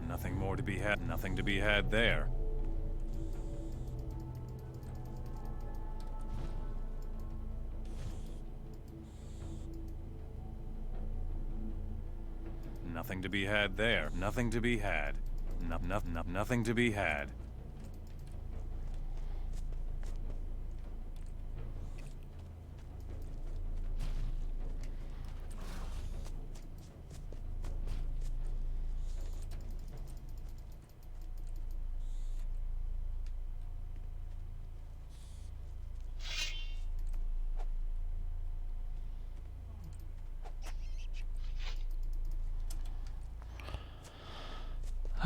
Nothing more to be had, nothing to be had there. Nothing to be had there. Nothing to be had. Nothing to be had.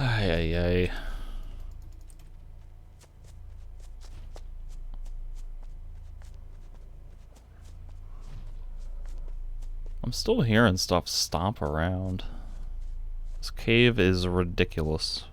Ay, ay, ay. I'm still hearing stuff stomp around. This cave is ridiculous.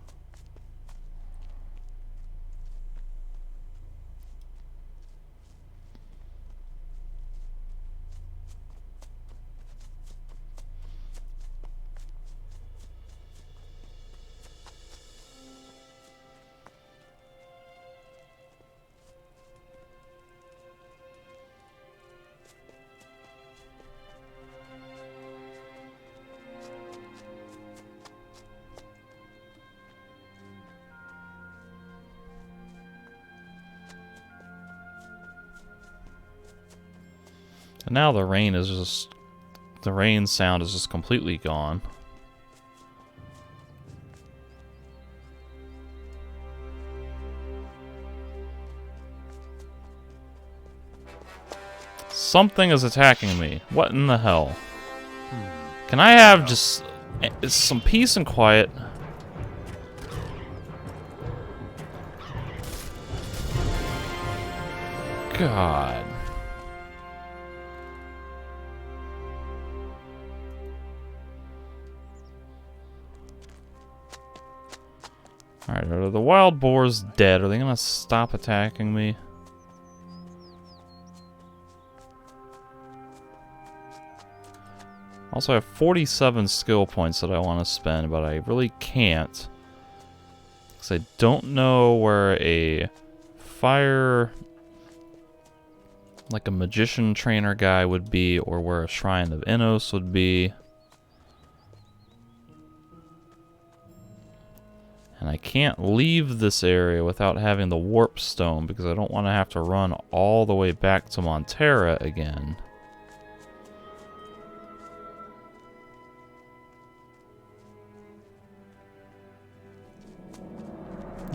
And now the rain is just... the rain sound is just completely gone. Something is attacking me. What in the hell? Can I have just some peace and quiet? God. Alright, are the wild boars dead? Are they gonna stop attacking me? Also, I have 47 skill points that I want to spend, but I really can't. Because I don't know where a fire... like a magician trainer guy would be, or where a shrine of Innos would be. And I can't leave this area without having the warp stone, because I don't want to have to run all the way back to Montera again.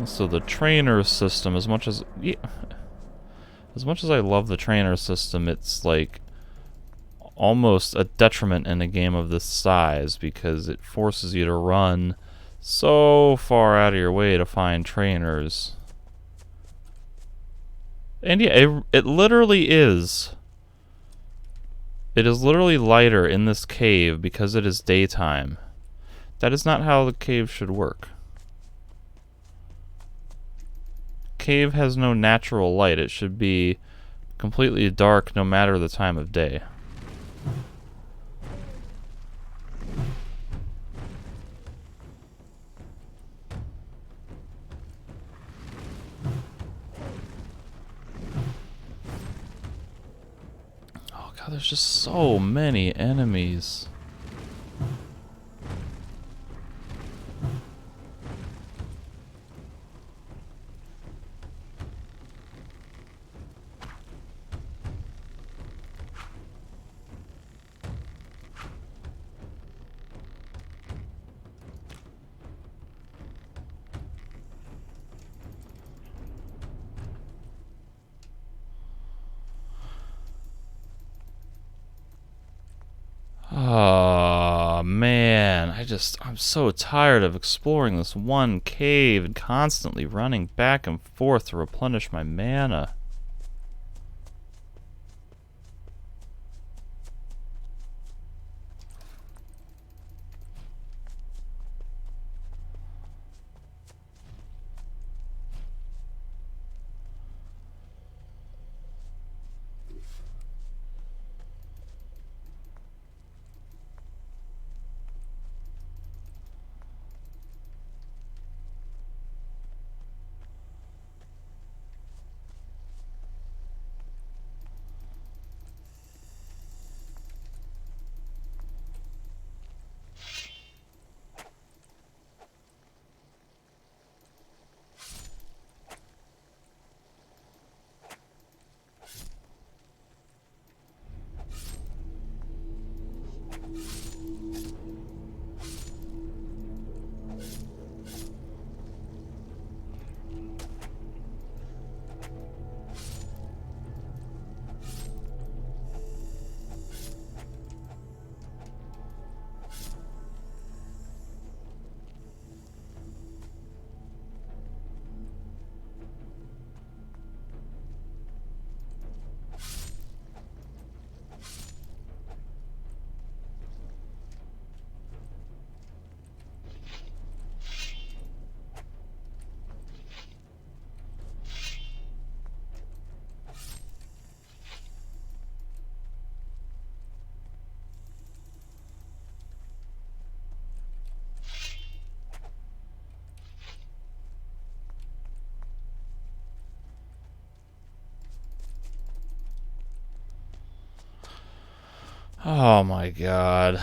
So the trainer system, as much as I love the trainer system, it's like almost a detriment in a game of this size, because it forces you to run so far out of your way to find trainers. And yeah, it literally is. It is literally lighter in this cave because it is daytime. That is not how the cave should work. Cave has no natural light. It should be completely dark no matter the time of day. Oh god, there's just so many enemies. Oh man, I'm so tired of exploring this one cave and constantly running back and forth to replenish my mana. Oh my god.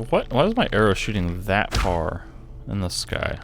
What? Why is my arrow shooting that far in the sky?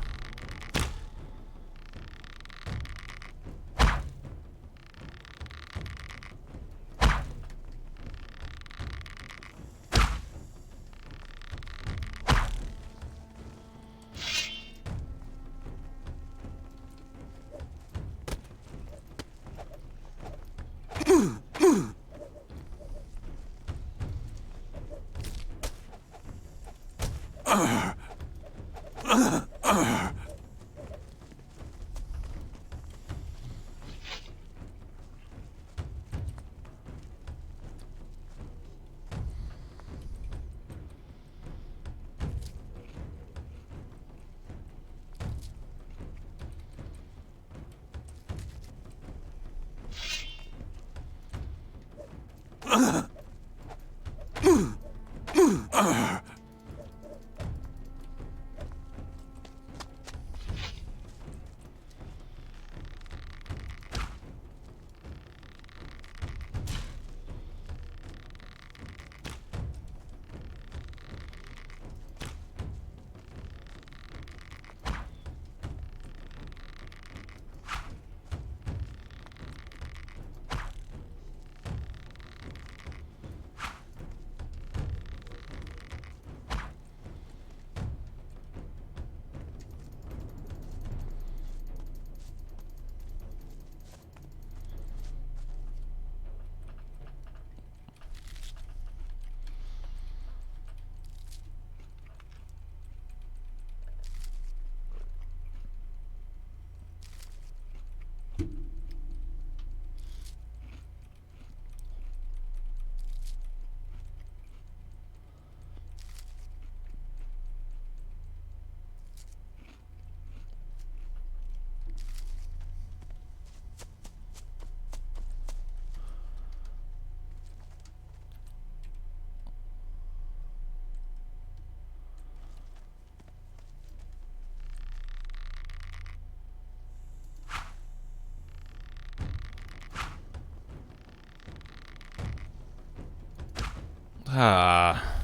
Ah.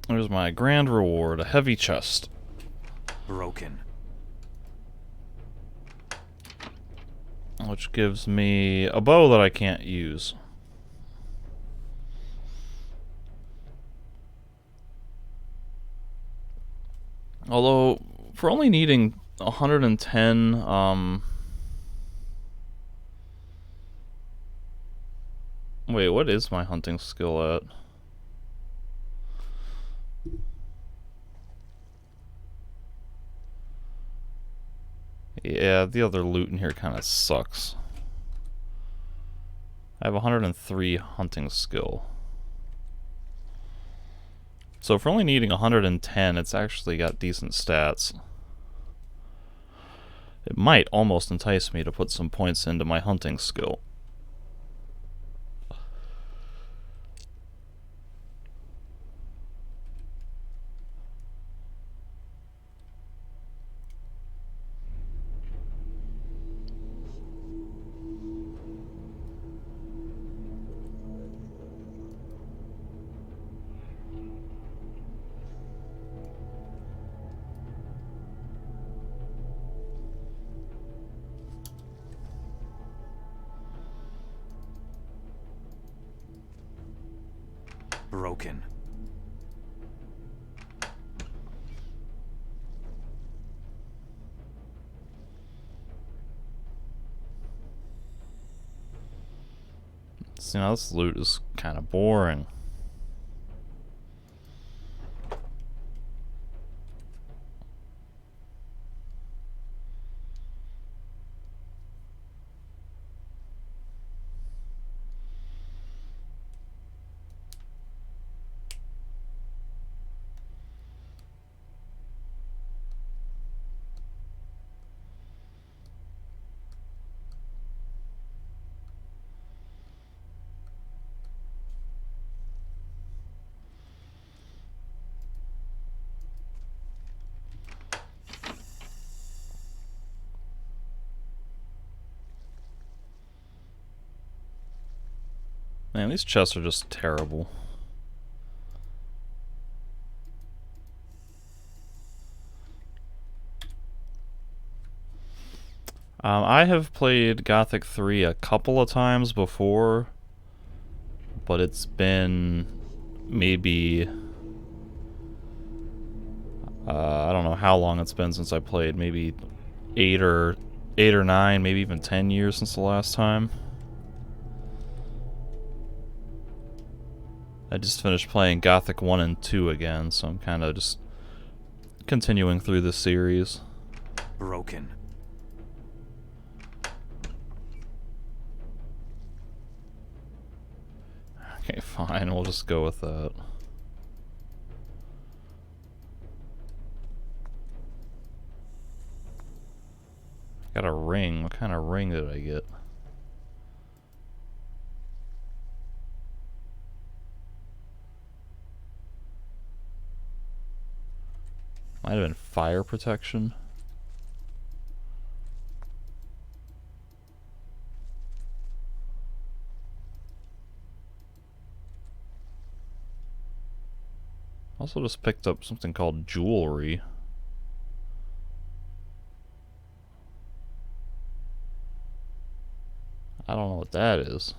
There's my grand reward, a heavy chest. Broken. Which gives me a bow that I can't use. Although, for only needing 110, wait, what is my hunting skill at? Yeah, the other loot in here kind of sucks. I have 103 hunting skill. So for only needing 110, it's actually got decent stats. It might almost entice me to put some points into my hunting skill. Broken. See, now this loot is kind of boring. Man, these chests are just terrible. I have played Gothic 3 a couple of times before, but it's been maybe... I don't know how long it's been since I played. Maybe 8 or 9, maybe even 10 years since the last time. I just finished playing Gothic 1 and 2 again, so I'm kind of just continuing through the series. Broken. Okay, fine, we'll just go with that. Got a ring. What kind of ring did I get? Might have been fire protection. Also just picked up something called jewelry. I don't know what that is.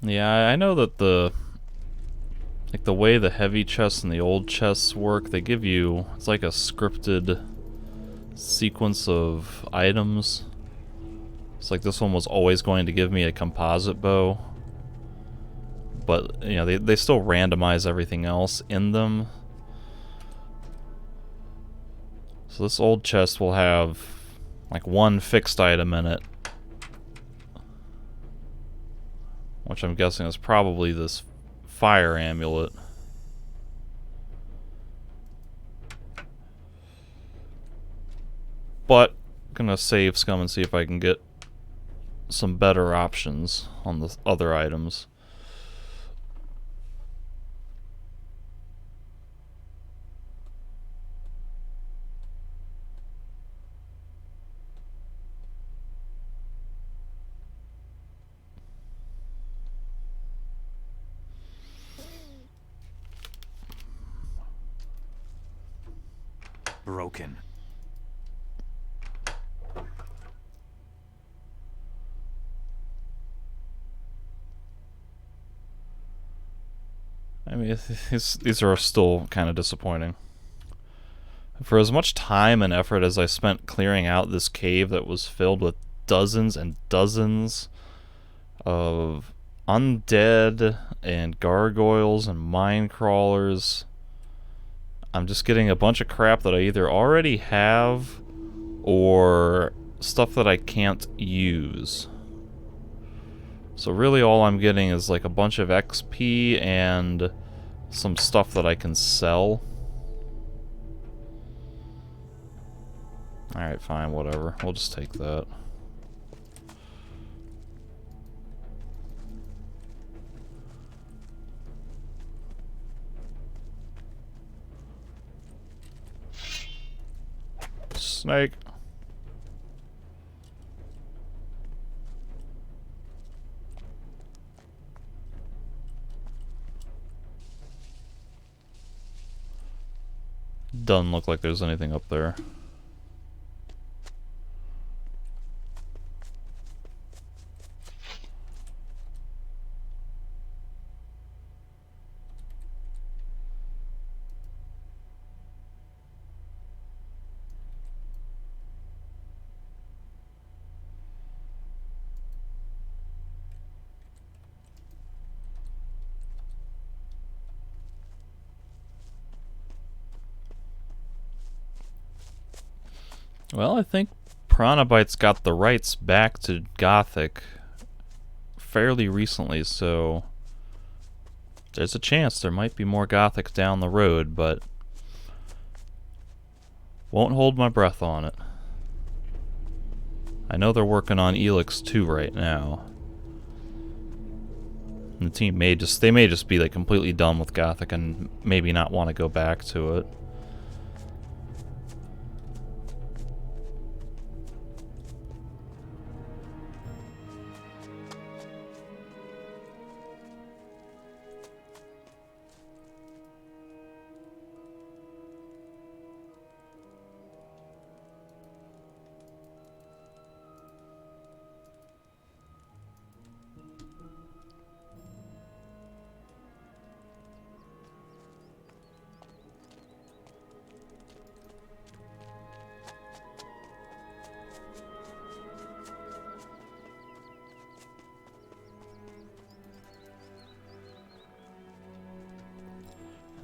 Yeah, I know that the way the heavy chests and the old chests work, they give you, it's like a scripted sequence of items. It's like this one was always going to give me a composite bow, but you know, they still randomize everything else in them. So this old chest will have like one fixed item in it, which I'm guessing is probably this fire amulet. But I'm gonna save scum and see if I can get some better options on the other items. Broken. I mean, these are still kind of disappointing. For as much time and effort as I spent clearing out this cave that was filled with dozens and dozens of undead and gargoyles and mine crawlers, I'm just getting a bunch of crap that I either already have or stuff that I can't use. So really all I'm getting is like a bunch of XP and some stuff that I can sell. Alright, fine, whatever. We'll just take that. Snake. Doesn't look like there's anything up there. Well, I think Piranha got the rights back to Gothic fairly recently, so there's a chance there might be more Gothic down the road, but won't hold my breath on it. I know they're working on Elix 2 right now. And the team may just be like completely done with Gothic and maybe not want to go back to it.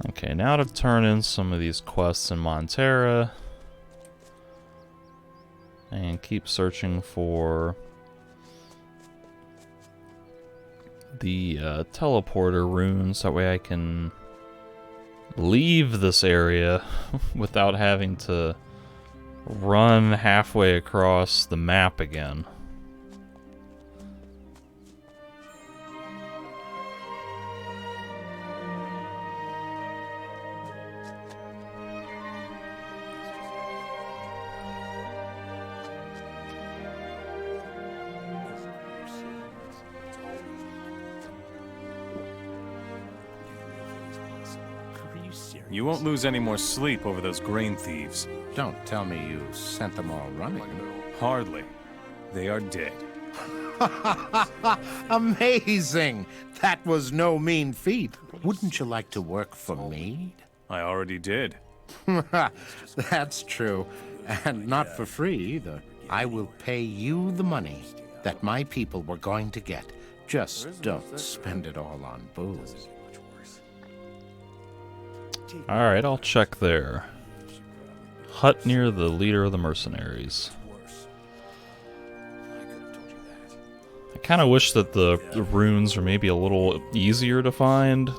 Okay, now to turn in some of these quests in Montera and keep searching for the teleporter runes. That way I can leave this area without having to run halfway across the map again. You won't lose any more sleep over those grain thieves. Don't tell me you sent them all running. Hardly. They are dead. Amazing! That was no mean feat. Wouldn't you like to work for me? I already did. That's true. And not for free either. I will pay you the money that my people were going to get. Just don't spend it all on booze. Alright, I'll check there. Hut near the leader of the mercenaries. I kind of wish that the runes were maybe a little easier to find.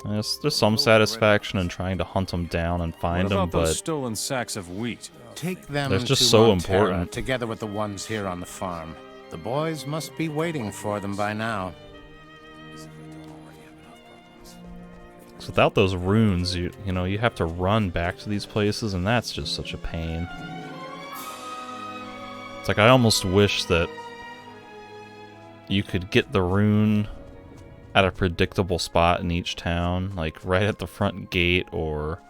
There's some satisfaction in trying to hunt them down and find them, but those stolen sacks of wheat? Take them that's just to so Montera, important. together with the ones here on the farm. The boys must be waiting for them by now. So without those runes, you know, you have to run back to these places, and that's just such a pain. It's like I almost wish that you could get the rune at a predictable spot in each town, like right at the front gate or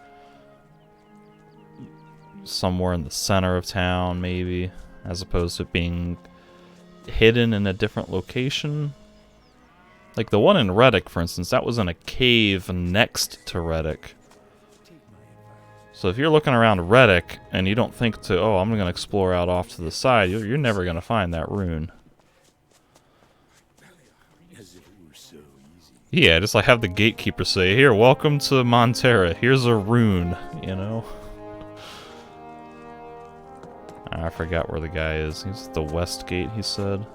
somewhere in the center of town, maybe, as opposed to being hidden in a different location. Like the one in Reddick, for instance, that was in a cave next to Reddick. So if you're looking around Reddick and you don't think to, oh, I'm going to explore out off to the side, you're never going to find that rune. Yeah, just like have the gatekeeper say, here, welcome to Montera, here's a rune, you know? I forgot where the guy is. He's at the west gate, he said.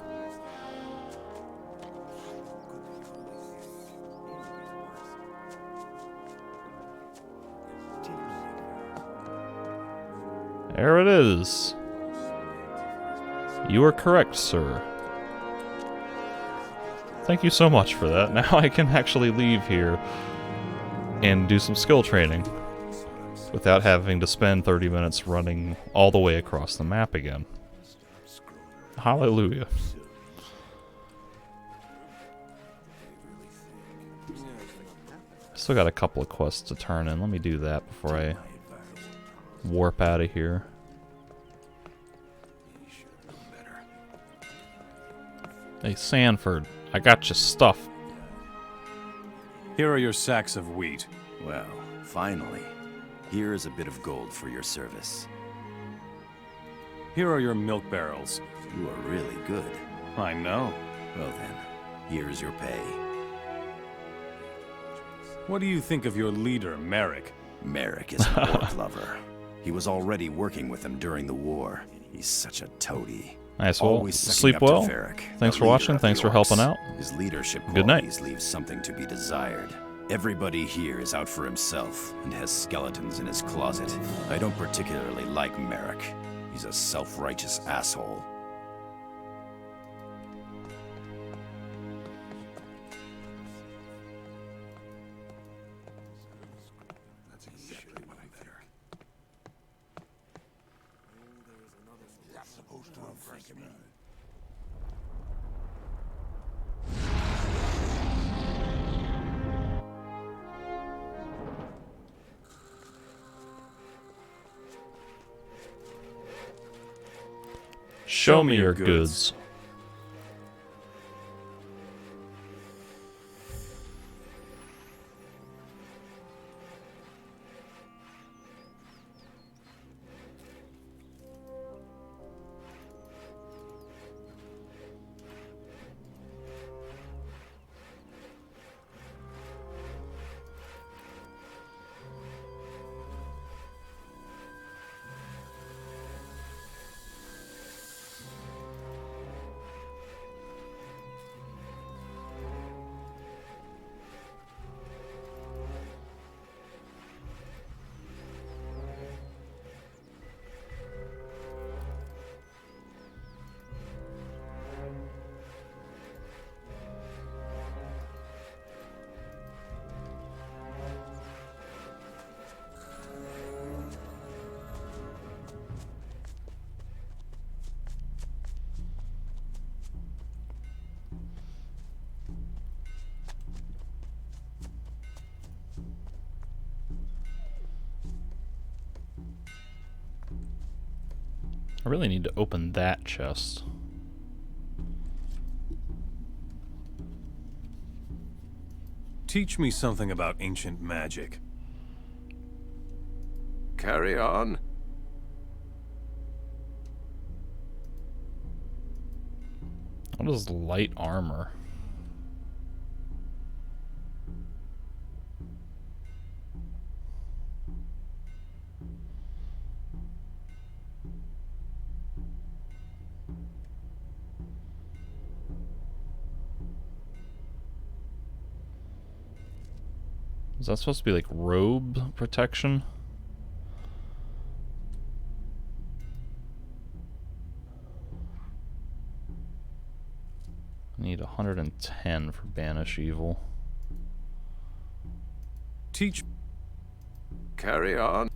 There it is. You are correct, sir. Thank you so much for that. Now I can actually leave here and do some skill training without having to spend 30 minutes running all the way across the map again. Hallelujah. Still got a couple of quests to turn in. Let me do that before I warp out of here. Hey, Sanford, I got you stuff. Here are your sacks of wheat. Well, finally. Here is a bit of gold for your service. Here are your milk barrels. You are really good. I know. Well then, here's your pay. What do you think of your leader, Merrick? Merrick is an orc lover. He was already working with him during the war. He's such a toady. Nice, well, Always sucking sleep up to well. Varric, Thanks the for leader watching, of the thanks for orcs. helping out. His leadership Good night. qualities leave something to be desired. Everybody here is out for himself and has skeletons in his closet. I don't particularly like Merrick. He's a self-righteous asshole. That's exactly what I feared. That's supposed to impress me. Show me your goods. I really need to open that chest. Teach me something about ancient magic. Carry on. What is light armor? Is that supposed to be like robe protection? I need 110 for banish evil. Teach. Carry on.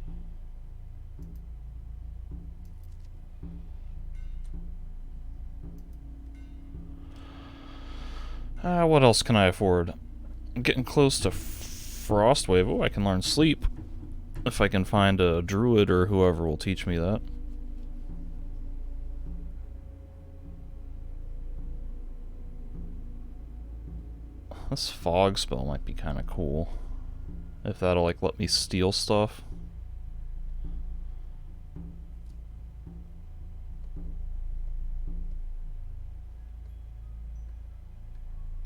What else can I afford? I'm getting close to Frostwave. Oh, I can learn sleep. If I can find a druid or whoever will teach me that. This fog spell might be kind of cool. If that'll like let me steal stuff.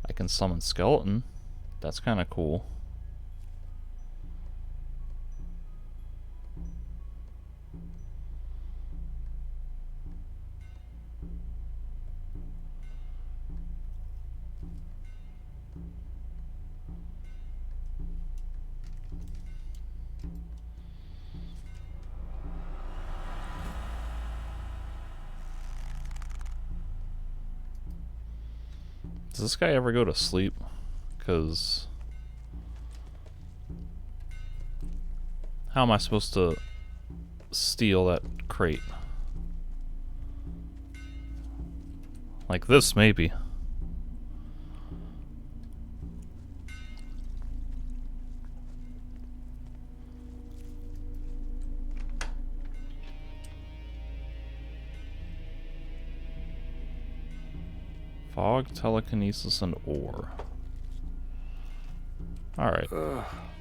I can summon skeleton. That's kind of cool. Does this guy ever go to sleep? Because how am I supposed to steal that crate? Like this, maybe. Fog, telekinesis, and ore. Alright.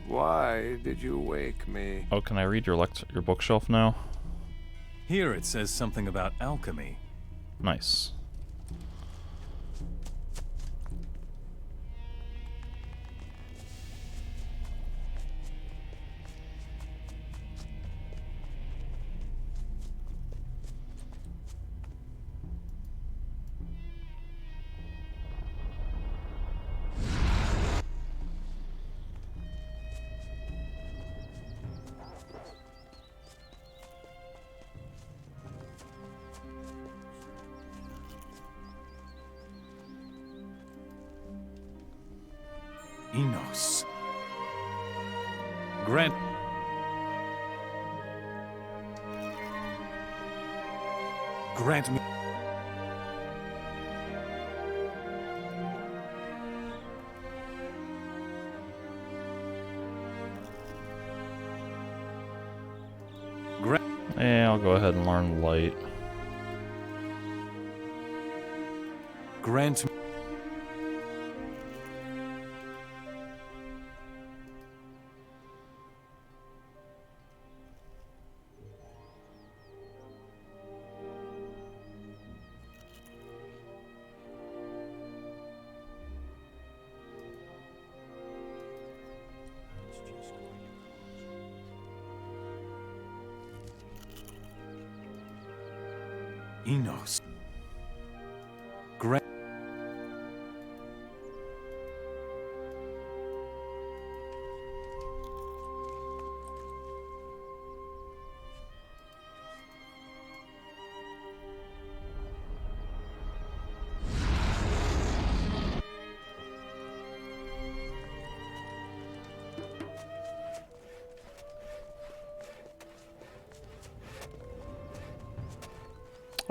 Why did you wake me? Oh, can I read your bookshelf now? Here it says something about alchemy. Nice. Enos. Grant. Grant me. Yeah, I'll go ahead and learn light. Grant me. Enos. Grant.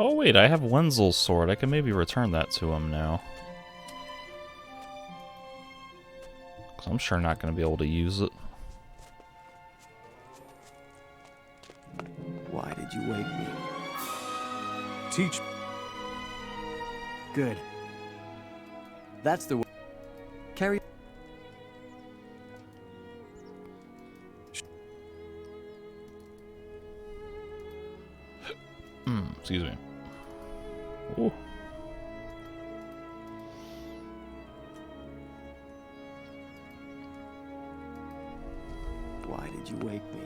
Oh wait, I have Wenzel's sword. I can maybe return that to him now. 'Cause I'm sure not going to be able to use it. Why did you wake me? teach... Good. That's the way. Carry. Excuse me. Ooh. Why did you wake me?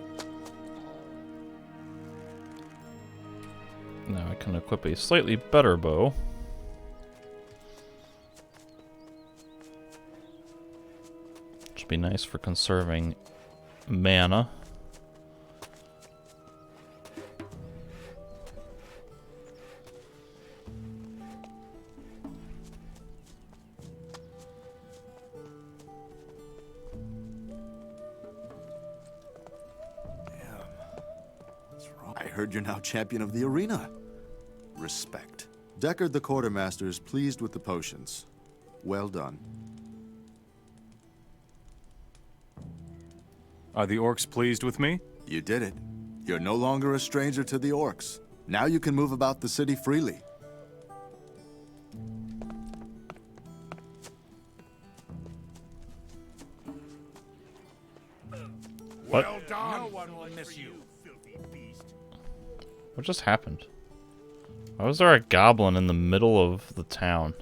Now I can equip a slightly better bow. Which would be nice for conserving mana. I heard you're now champion of the arena. Respect. Deckard the quartermaster is pleased with the potions. Well done. Are the orcs pleased with me? You did it. You're no longer a stranger to the orcs. Now you can move about the city freely. What? Well done. No one will miss you, filthy beast. What just happened? Why was there a goblin in the middle of the town?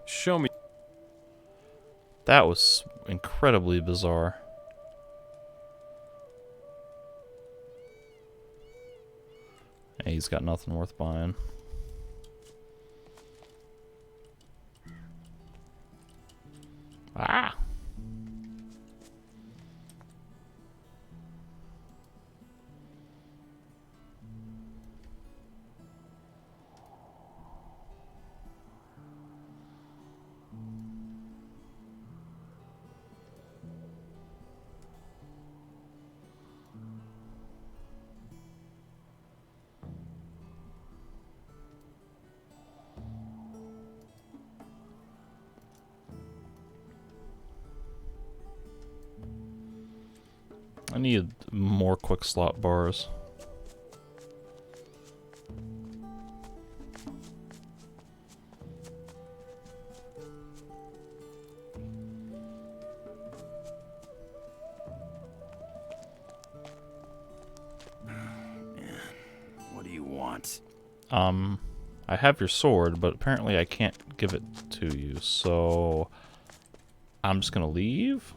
Show me. That was incredibly bizarre. Hey, he's got nothing worth buying. Ah! I need more quick slot bars. What do you want? I have your sword, but apparently I can't give it to you, so I'm just gonna leave.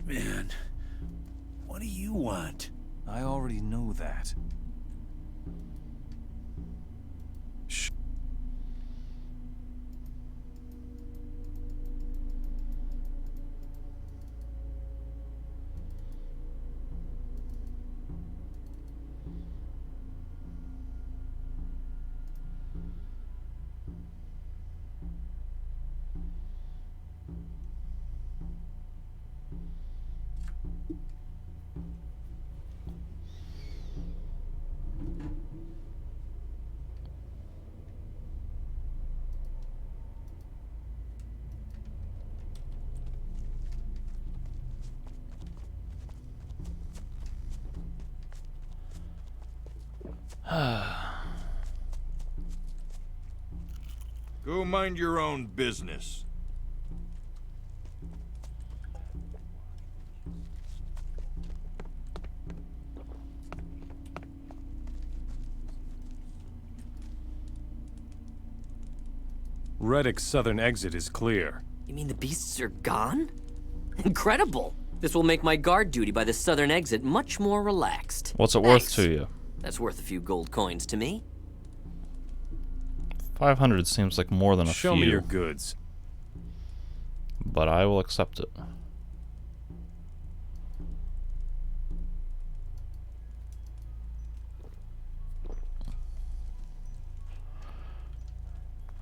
Man, what do you want? I already know that. Shh. Go mind your own business. Reddick's southern exit is clear. You mean the beasts are gone? Incredible! This will make my guard duty by the southern exit much more relaxed. What's it worth to you? That's worth a few gold coins to me. 500 seems like more than a few. Show me your goods. But I will accept it.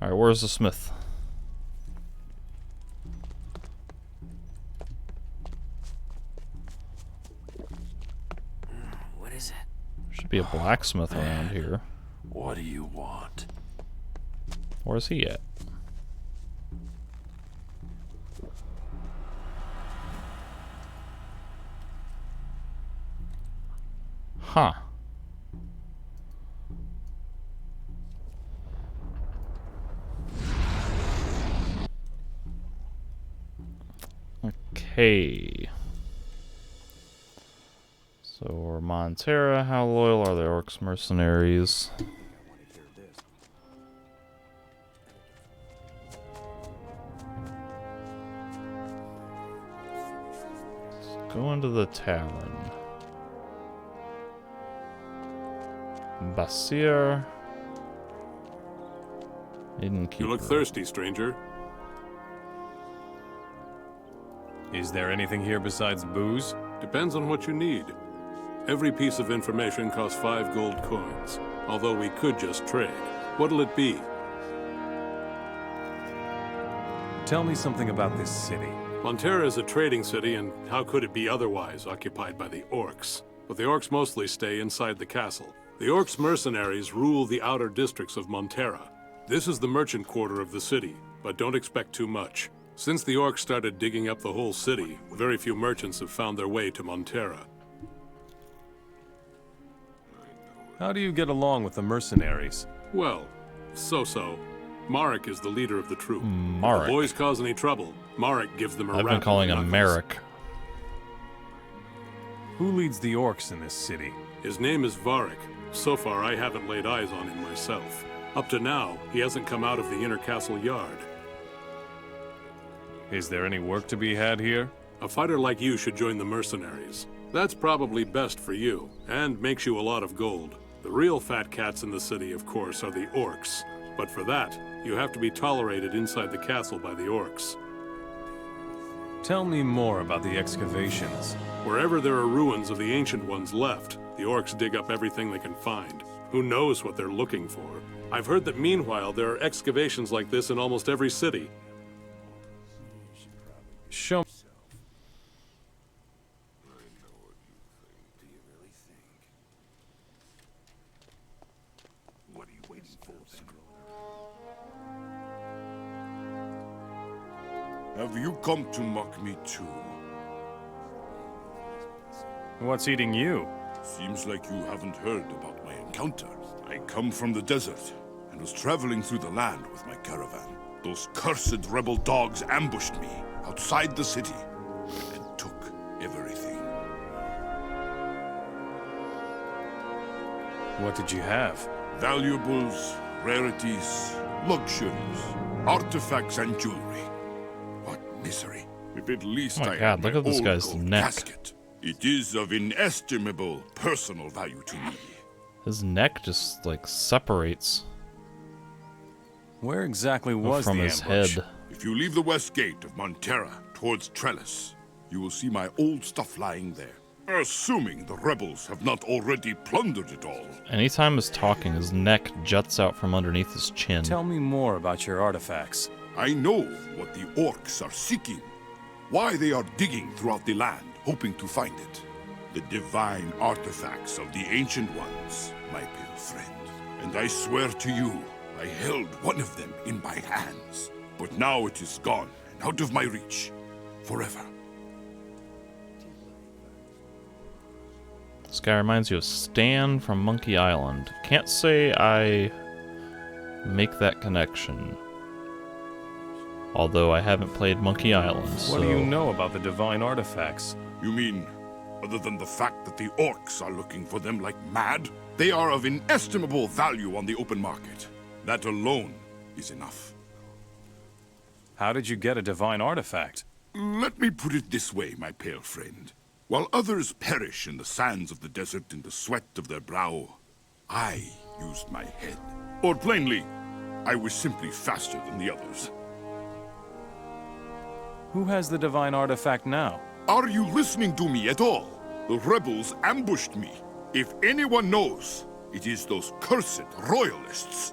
Alright, where's the smith? What is it? Should be a blacksmith around here. What do you want? Where's he at? Huh. Okay. So we're Montera. How loyal are the Orcs mercenaries? Let's go into the tavern. Basir. Innkeeper. You look thirsty, stranger. Is there anything here besides booze? Depends on what you need. Every piece of information costs 5 gold coins, although we could just trade. What'll it be? Tell me something about this city. Montera is a trading city, and how could it be otherwise, occupied by the Orcs? But the Orcs mostly stay inside the castle. The Orcs mercenaries rule the outer districts of Montera. This is the merchant quarter of the city, but don't expect too much. Since the Orcs started digging up the whole city, very few merchants have found their way to Montera. How do you get along with the mercenaries? Well, so-so. Marek is the leader of the troop. Marek. If the boys cause any trouble, Marek gives them a I've rap been calling on the him knuckles. Merrick. Who leads the Orcs in this city? His name is Varric. So far, I haven't laid eyes on him myself. Up to now, he hasn't come out of the inner castle yard. Is there any work to be had here? A fighter like you should join the mercenaries. That's probably best for you, and makes you a lot of gold. The real fat cats in the city, of course, are the Orcs. But for that, you have to be tolerated inside the castle by the Orcs. Tell me more about the excavations. Wherever there are ruins of the Ancient Ones left, the Orcs dig up everything they can find. Who knows what they're looking for? I've heard that meanwhile there are excavations like this in almost every city. Show me. What are you waiting for? Have you come to mock me too? What's eating you? Seems like you haven't heard about my encounter. I come from the desert and was traveling through the land with my caravan. Those cursed rebel dogs ambushed me outside the city and took everything. What did you have? Valuables, rarities, luxuries, artifacts, and jewelry. What misery. If at least Oh my I God, had look my at this old guy's gold neck. casket. It is of inestimable personal value to me. His neck just like separates. Where exactly was from the his ambush? head. If you leave the west gate of Montera towards Trellis, you will see my old stuff lying there. Assuming the rebels have not already plundered it all. Anytime he's talking, his neck juts out from underneath his chin. Tell me more about your artifacts. I know what the Orcs are seeking. Why they are digging throughout the land, hoping to find it. The divine artifacts of the Ancient Ones, my pale friend. And I swear to you, I held one of them in my hands. But now it is gone and out of my reach. Forever. This guy reminds you of Stan from Monkey Island. Can't say I make that connection. Although I haven't played Monkey Island, What do you know about the divine artifacts? You mean, other than the fact that the Orcs are looking for them like mad? They are of inestimable value on the open market. That alone is enough. How did you get a divine artifact? Let me put it this way, my pale friend. While others perish in the sands of the desert in the sweat of their brow, I used my head. Or plainly, I was simply faster than the others. Who has the divine artifact now? Are you listening to me at all? The rebels ambushed me. If anyone knows, it is those cursed royalists.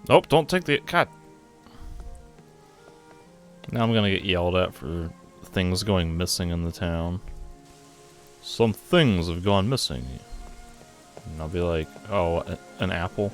Nope, don't take the... God. Now I'm gonna get yelled at for things going missing in the town. Some things have gone missing. And I'll be like, oh, an apple?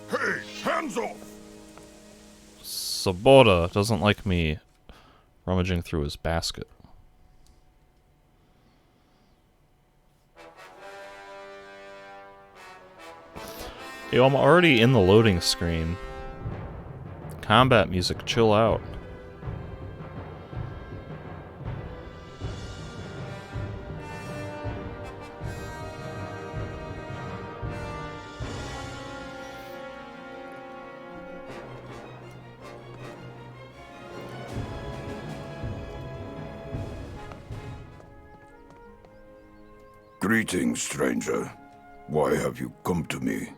Hey, hands off! Sabota doesn't like me rummaging through his basket. Yo, I'm already in the loading screen. Combat music, chill out. Greetings, stranger. Why have you come to me?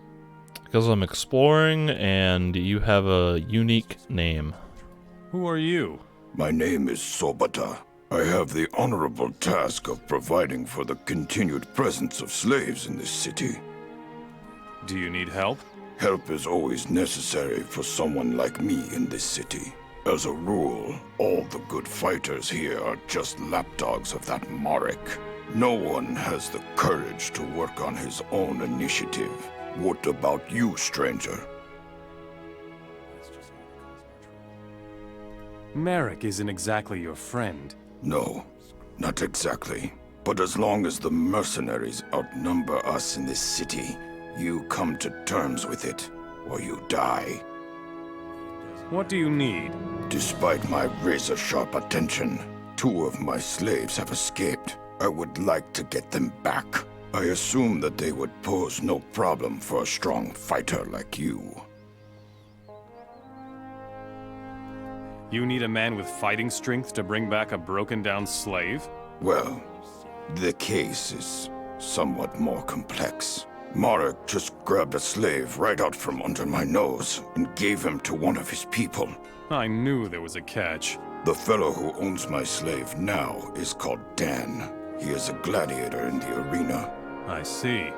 Because I'm exploring, and you have a unique name. Who are you? My name is Sobata. I have the honorable task of providing for the continued presence of slaves in this city. Do you need help? Help is always necessary for someone like me in this city. As a rule, all the good fighters here are just lapdogs of that Marek. No one has the courage to work on his own initiative. What about you, stranger? Marek isn't exactly your friend. No, not exactly. But as long as the mercenaries outnumber us in this city, you come to terms with it, or you die. What do you need? Despite my razor-sharp attention, 2 of my slaves have escaped. I would like to get them back. I assume that they would pose no problem for a strong fighter like you. You need a man with fighting strength to bring back a broken-down slave? Well, the case is somewhat more complex. Marek just grabbed a slave right out from under my nose and gave him to one of his people. I knew there was a catch. The fellow who owns my slave now is called Dan. He is a gladiator in the arena. I see.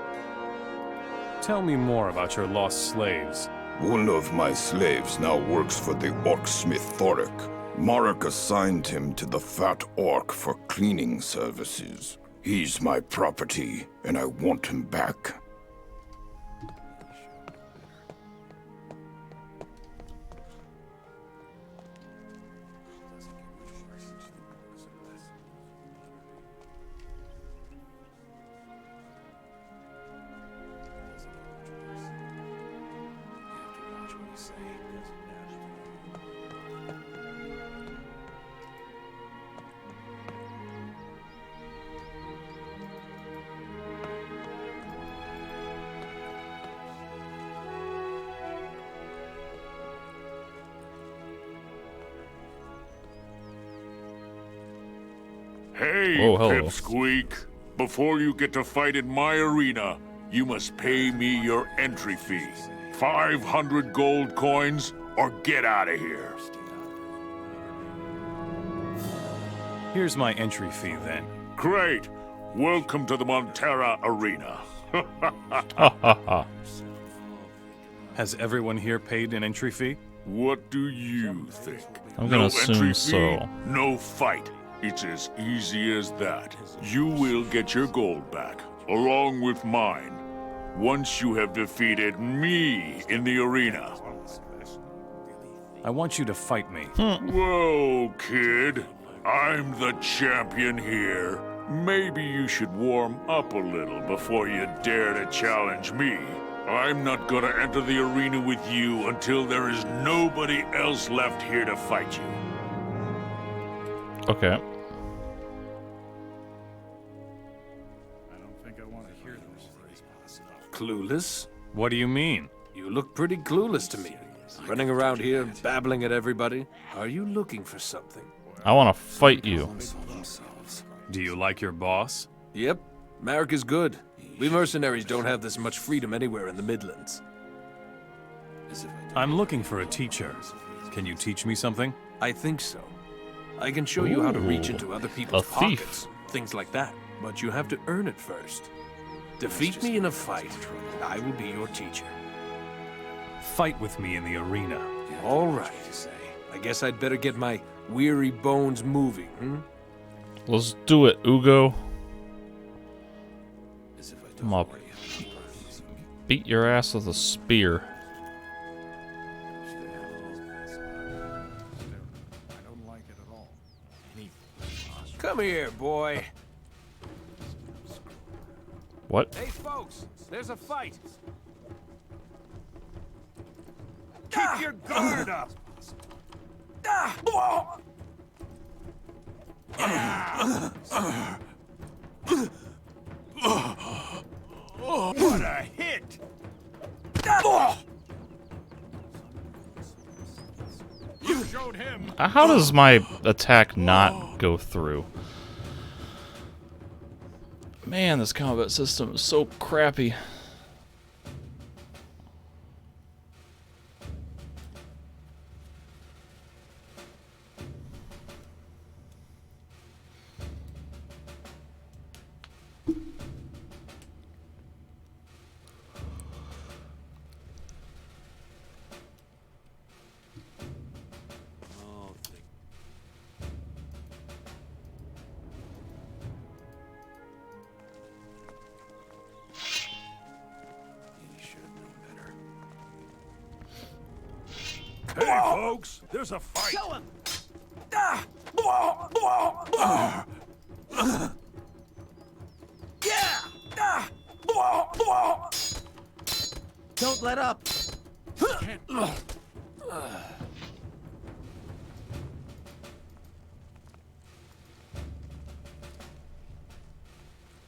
Tell me more about your lost slaves. One of my slaves now works for the orc smith Thoric. Marek assigned him to the fat orc for cleaning services. He's my property, and I want him back. Hey, Pipsqueak. Before you get to fight in my arena, you must pay me your entry fee. 500 gold coins, or get out of here. Here's my entry fee, then. Great. Welcome to the Montera Arena. Has everyone here paid an entry fee? What do you think? I'm gonna no assume entry so. fee, no fight. It's as easy as that. You will get your gold back, along with mine, once you have defeated me in the arena. I want you to fight me. Whoa, kid. I'm the champion here. Maybe you should warm up a little before you dare to challenge me. I'm not gonna enter the arena with you until there is nobody else left here to fight you. Okay. I don't think I want to hear those things. Clueless? What do you mean? You look pretty clueless to me. Running around here, babbling at everybody. Are you looking for something? I want to fight you. Do you like your boss? Yep. Marek is good. We mercenaries don't have this much freedom anywhere in the Midlands. I'm looking for a teacher. Can you teach me something? I think so. I can show you how to reach into other people's a thief. pockets, things like that. But you have to earn it first. Defeat me in a fight, and I will be your teacher. Fight with me in the arena. All right. I guess I'd better get my weary bones moving, Let's do it, Ugo. I'm up. Beat your ass with a spear. Come here, boy. What? Hey, folks, there's a fight. Keep your guard up! What a hit! You showed him. How does my attack not go through? Man, this combat system is so crappy. Hey, folks, there's a fight. Kill him! Don't let up.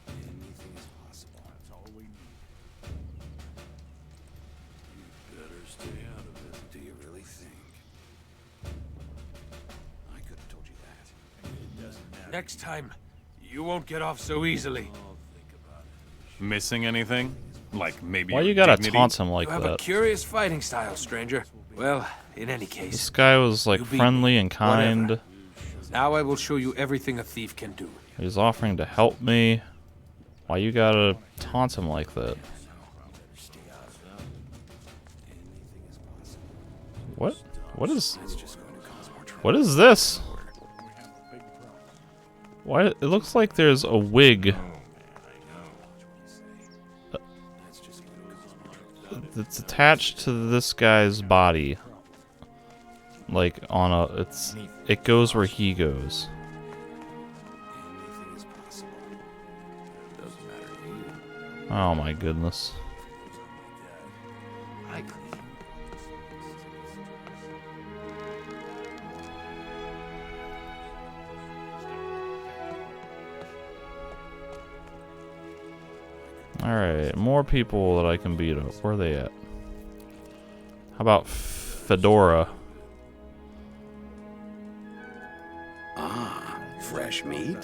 Anything is possible. That's all we need. You better stay out of it. Do you really think? I could have told you that. It doesn't matter. Next time, you won't get off so easily. Missing anything? Like maybe Why your you gotta dignity? taunt him like You have a that? curious fighting style, stranger. Well, in any case, This guy was like you beat friendly me. and kind. Whatever. Now I will show you everything a thief can do. He's offering to help me. Why you gotta taunt him like that? What? What is this? Why? It looks like there's a wig. That's attached to this guy's body. Like on a, it goes where he goes. Oh my goodness. Alright, more people that I can beat up. Where are they at? How about Fedora? Ah, fresh meat?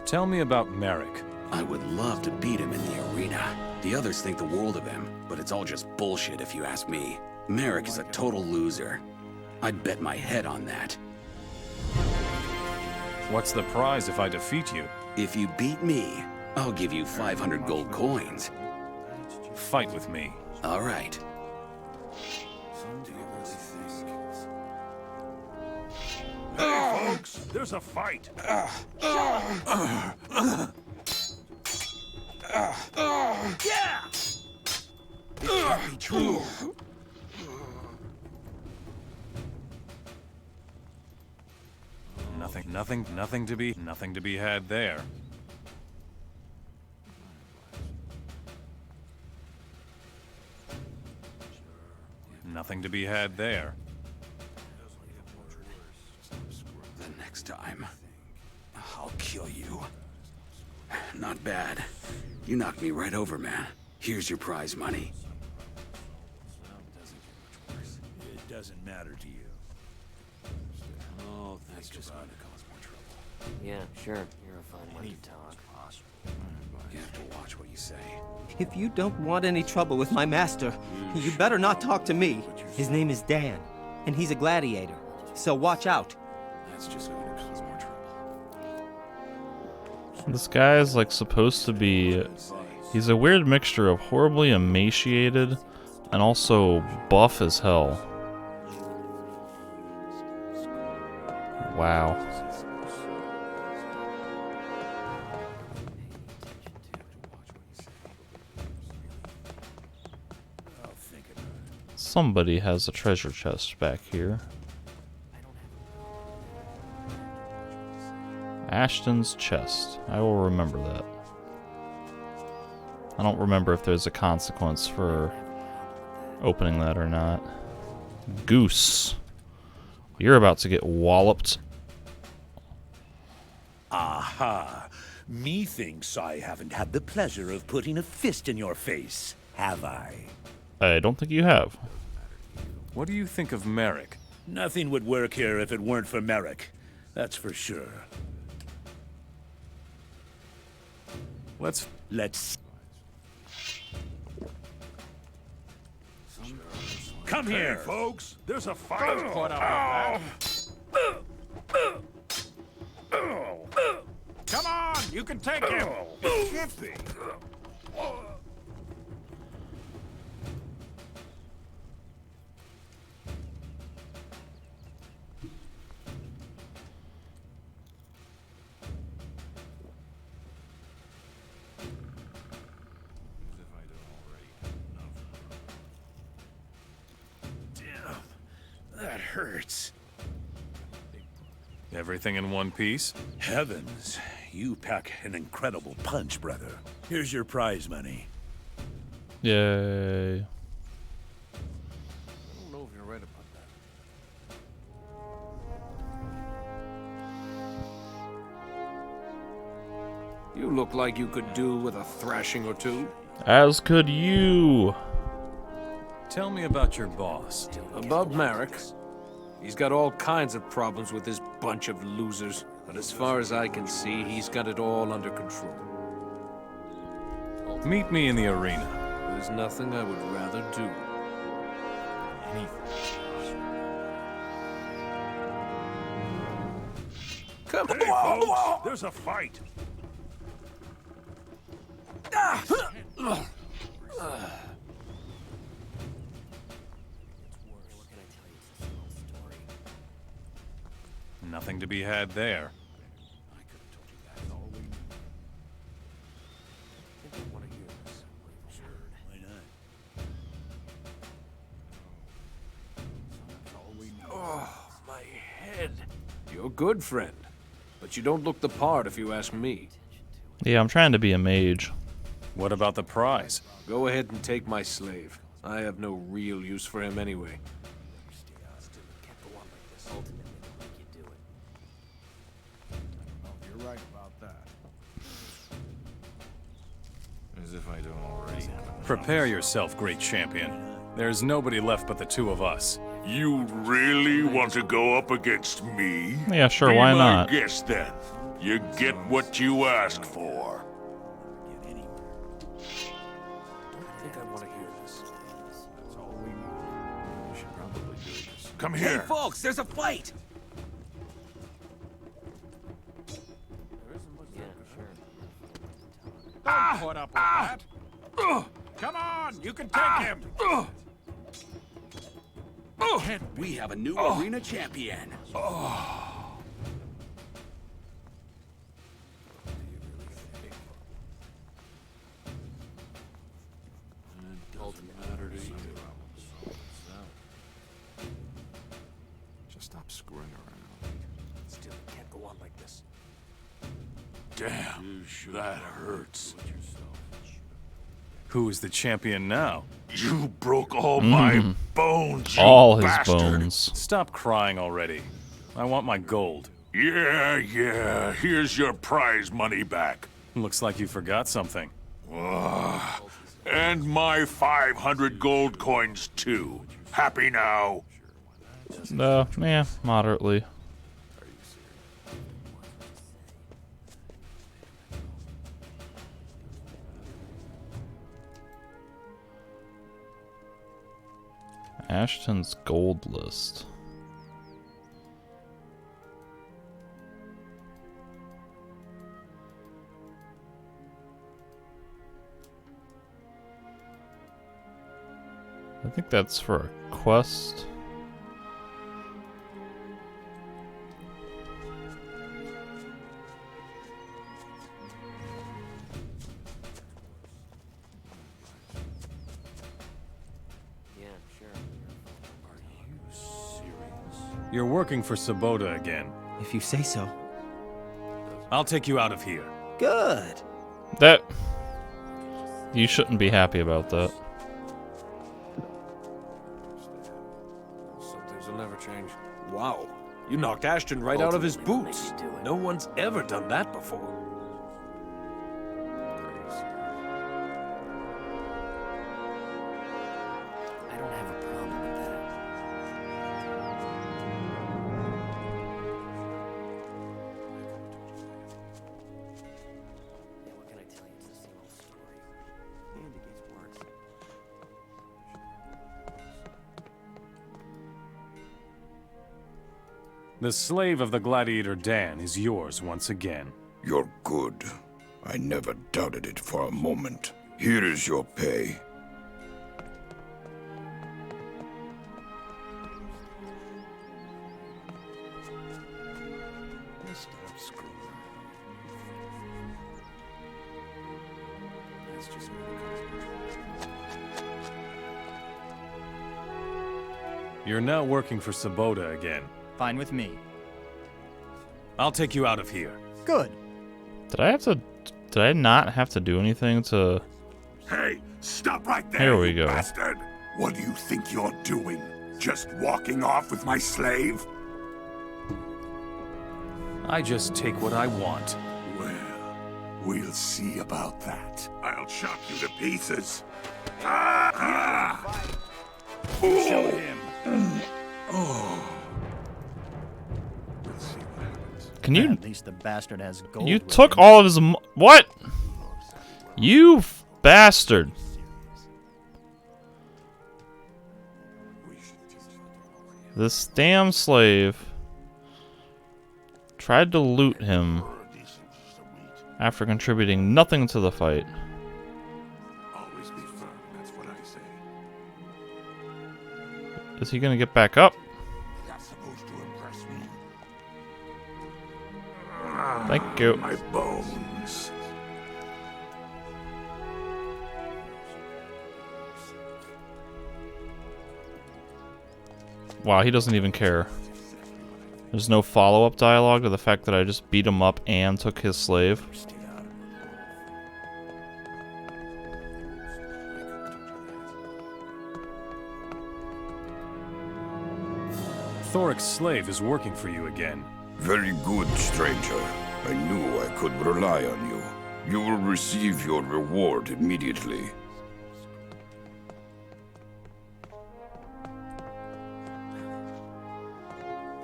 Tell me about Marek. I would love to beat him in the arena. The others think the world of him, but it's all just bullshit if you ask me. Marek is a total loser. I'd bet my head on that. What's the prize if I defeat you? If you beat me, I'll give you 500 gold coins. Fight with me. All right. Do you really think? Hey, folks, there's a fight. Yeah! It can't be true. Nothing to be had there. Nothing to be had there. The next time, I'll kill you. Not bad. You knocked me right over, man. Here's your prize money. It doesn't matter to you. Oh, that's just going to cause more trouble. Yeah, sure. You're a fine one to talk. You have to watch what you say. If you don't want any trouble with my master, you better not talk to me. His name is Dan, and he's a gladiator. So watch out. That's just going to cause more trouble. This guy is like supposed to be... He's a weird mixture of horribly emaciated and also buff as hell. Wow. Somebody has a treasure chest back here. Ashton's chest. I will remember that. I don't remember if there's a consequence for opening that or not. Goose. You're about to get walloped. Aha. Methinks I haven't had the pleasure of putting a fist in your face, have I? I don't think you have. What do you think of Merrick? Nothing would work here if it weren't for Merrick. That's for sure. Let's... Come Hey, here, folks. There's a fight. Don't put up with that. Come on, you can take him. It can't be. That hurts. Everything in one piece? Heavens, you pack an incredible punch, brother. Here's your prize money. Yay. I don't know if you're right about that. You look like you could do with a thrashing or two. As could you. Tell me about your boss. Above Merrick, he's got all kinds of problems with this bunch of losers. But as far as I can see, he's got it all under control. Meet me in the arena. There's nothing I would rather do. Come on, folks. There's a fight. Nothing to be had there. Oh, my head. You're good, friend. But you don't look the part if you ask me. Yeah, I'm trying to be a mage. What about the prize? Go ahead and take my slave. I have no real use for him anyway. You're right about that. As if I don't already have enough. Prepare yourself, great champion. There's nobody left but the two of us. You really want to go up against me? Yeah, sure, Be why my not? guest then. You get what you ask for. I think I want to hear this. That's all we need. We should probably do this. Come Hey, here. folks, there's a fight! Don't put up with that. Come on, you can take him. We have a new arena champion. Just stop screwing around. Still, it can't go on like this. Damn, that hurts. Who is the champion now? You broke all my bones, you All his bastard. bones. Stop crying already. I want my gold. Yeah, here's your prize money back. Looks like you forgot something. And my 500 gold coins, too. Happy now? Yeah, moderately. Ashton's gold list. I think that's for a quest. You're working for Sabota again. If you say so. I'll take you out of here. Good. That... You shouldn't be happy about that. Some things will never change. Wow. You knocked Ashton right out of his boots. No one's ever done that before. I don't have a problem with that. Yeah, what can I tell you? It's the same old story. And it gets worse. The slave of the gladiator Dan is yours once again. You're good. I never doubted it for a moment. Here is your pay. Stop screwing. That's just You're now working for Sabota again. Fine with me. I'll take you out of here. Good. Did I not have to do anything to... Hey, stop right there, Here we you go. bastard! What do you think you're doing? Just walking off with my slave? I just take what I want. Well, we'll see about that. I'll chop you to pieces. Ah! Show him. Oh. Can you... At least the bastard has gold. You with took him. all of his... What? You bastard. This damn slave tried to loot him after contributing nothing to the fight. Always be firm, that's what I say. Is he gonna get back up? That's supposed to impress me. Thank you. My bones. Wow, he doesn't even care. There's no follow-up dialogue to the fact that I just beat him up and took his slave. Thoric's slave is working for you again. Very good, stranger. I knew I could rely on you. You will receive your reward immediately.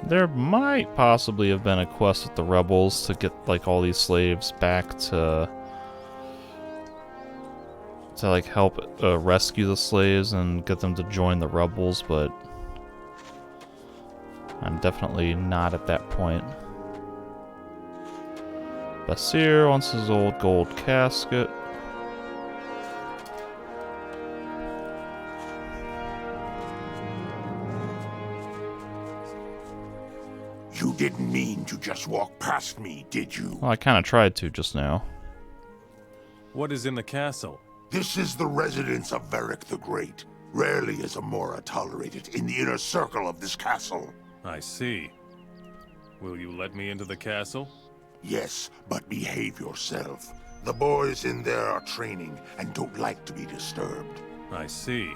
There might possibly have been a quest with the rebels to get like all these slaves back to like help rescue the slaves and get them to join the rebels, but I'm definitely not at that point. Basir wants his old gold casket. You didn't mean to just walk past me, did you? Well, I kind of tried to just now. What is in the castle? This is the residence of Varric the Great. Rarely is a Mora tolerated in the inner circle of this castle. I see. Will you let me into the castle? Yes, but behave yourself. The boys in there are training and don't like to be disturbed. I see.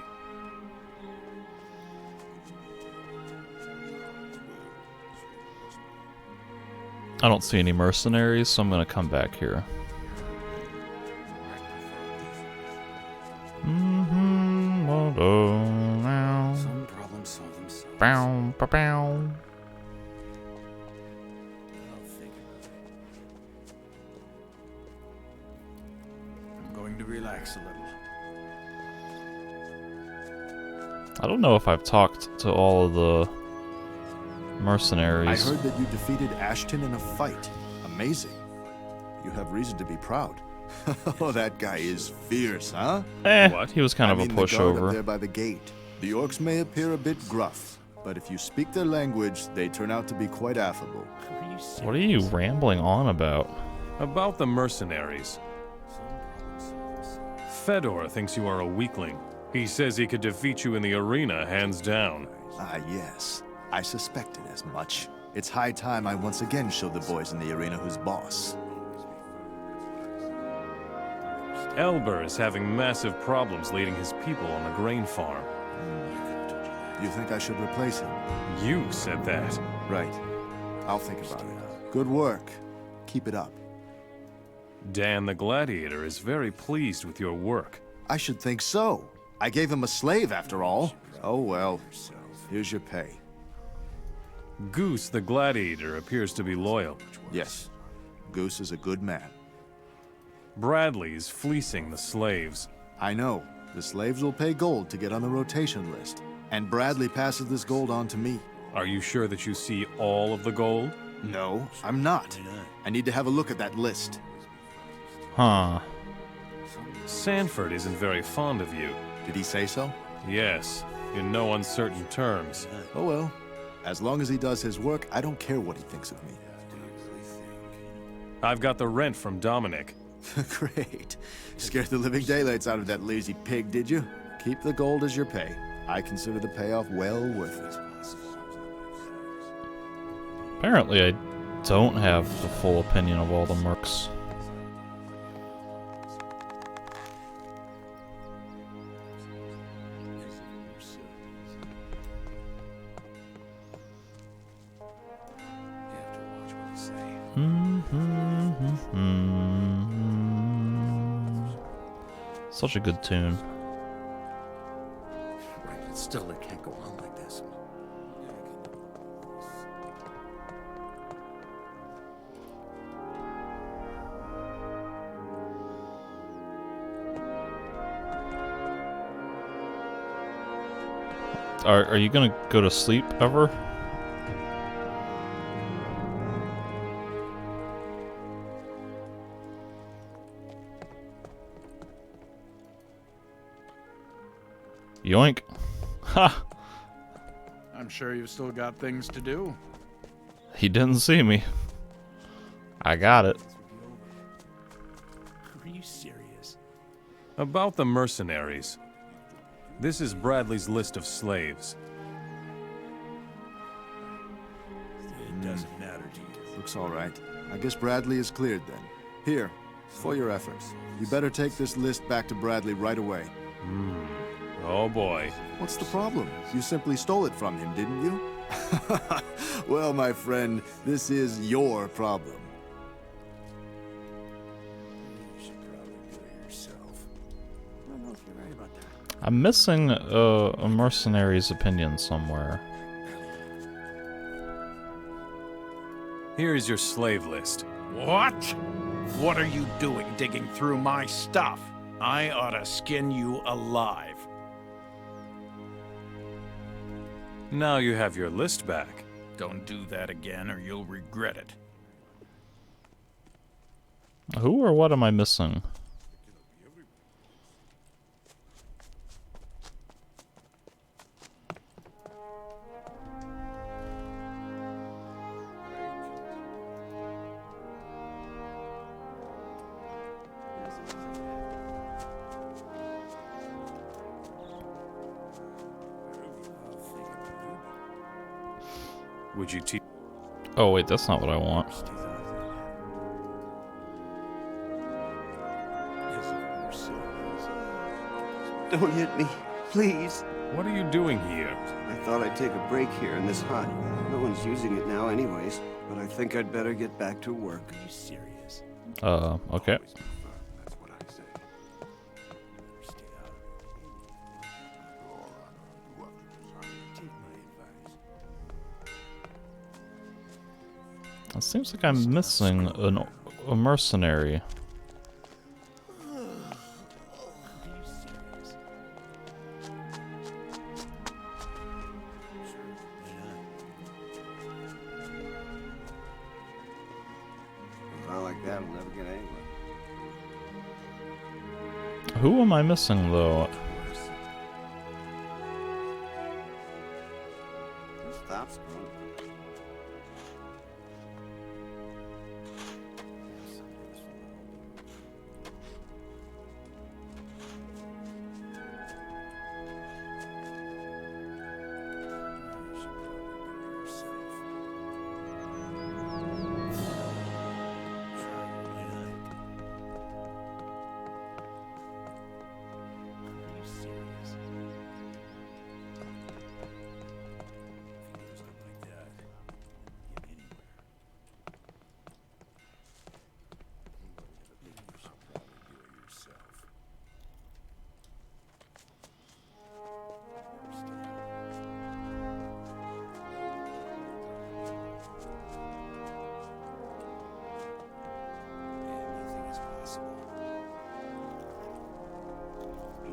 I don't see any mercenaries, so I'm gonna come back here. Some problems solve themselves. Bow, bow, bow. I'm going to relax a little. I don't know if I've talked to all of the mercenaries. I heard that you defeated Ashton in a fight. Amazing. You have reason to be proud. Oh, that guy is fierce, huh? What? He was kind of a The guard pushover. up there by the gate. The orcs may appear a bit gruff, but if you speak their language, they turn out to be quite affable. What are you rambling on about? About the mercenaries. Fedor thinks you are a weakling. He says he could defeat you in the arena, hands down. Ah, yes. I suspected as much. It's high time I once again showed the boys in the arena who's boss. Elber is having massive problems leading his people on the grain farm. You think I should replace him? You said that. Right. I'll think about it. Good work. Keep it up. Dan the Gladiator is very pleased with your work. I should think so. I gave him a slave, after all. Oh well. Here's your pay. Goose the Gladiator appears to be loyal. Yes. Goose is a good man. Bradley is fleecing the slaves. I know. The slaves will pay gold to get on the rotation list. And Bradley passes this gold on to me. Are you sure that you see all of the gold? No, I'm not. I need to have a look at that list. Huh. Sanford isn't very fond of you. Did he say so? Yes, in no uncertain terms. Oh well. As long as he does his work, I don't care what he thinks of me. I've got the rent from Dominic. Great. Scared the living daylights out of that lazy pig, did you? Keep the gold as your pay. I consider the payoff well worth it. Apparently I don't have the full opinion of all the mercs. Such a good tune. Right, but still, it can't go on like this. Are you gonna go to sleep ever? Yoink. Ha! I'm sure you've still got things to do. He didn't see me. I got it. Are you serious? About the mercenaries. This is Bradley's list of slaves. It doesn't matter to you. Looks all right. I guess Bradley is cleared then. Here, for your efforts. You better take this list back to Bradley right away. Oh boy. What's the problem? You simply stole it from him, didn't you? Well, my friend, this is your problem. You should probably do it yourself. I don't know if you're right about that. I'm missing a mercenary's opinion somewhere. Here is your slave list. What? What are you doing digging through my stuff? I ought to skin you alive. Now you have your list back. Don't do that again or you'll regret it. Who or what am I missing? Would you teach? Oh wait, that's not what I want. Don't hit me, please. What are you doing here? I thought I'd take a break here in this hut. No one's using it now anyways, but I think I'd better get back to work. Are you serious? Okay. It seems like I'm missing a mercenary. Not like that, we'll never get anywhere. Who am I missing though? Stop screwing.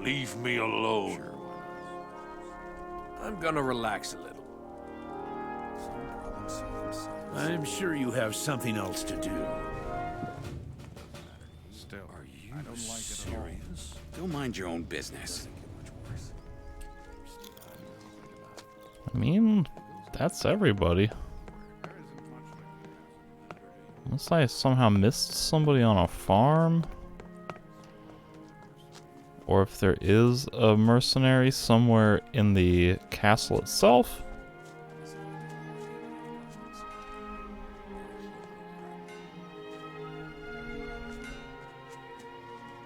Leave me alone. I'm gonna relax a little. I'm sure you have something else to do. Still, Are you serious? Go mind your own business. I mean, that's everybody. Unless I somehow missed somebody on a farm. Or if there is a mercenary somewhere in the castle itself.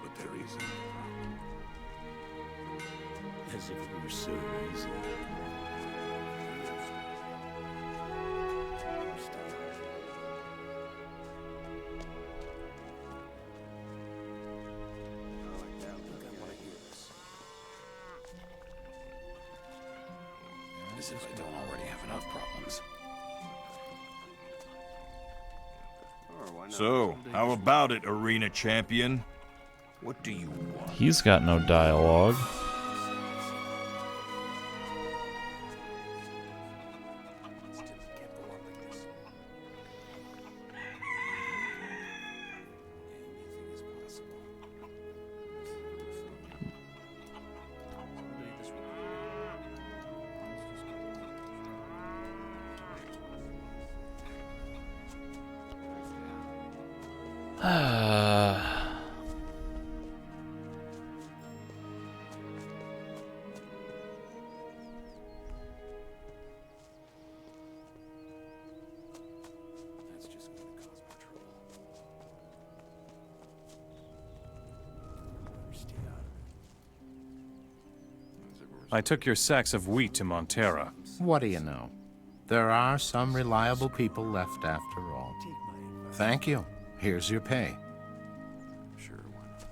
But there isn't. As if it were so easy. As if I don't already have enough problems. So, how about it, arena champion? What do you want? He's got no dialogue. I took your sacks of wheat to Montera. What do you know? There are some reliable people left after all. Thank you. Here's your pay. Sure, why not?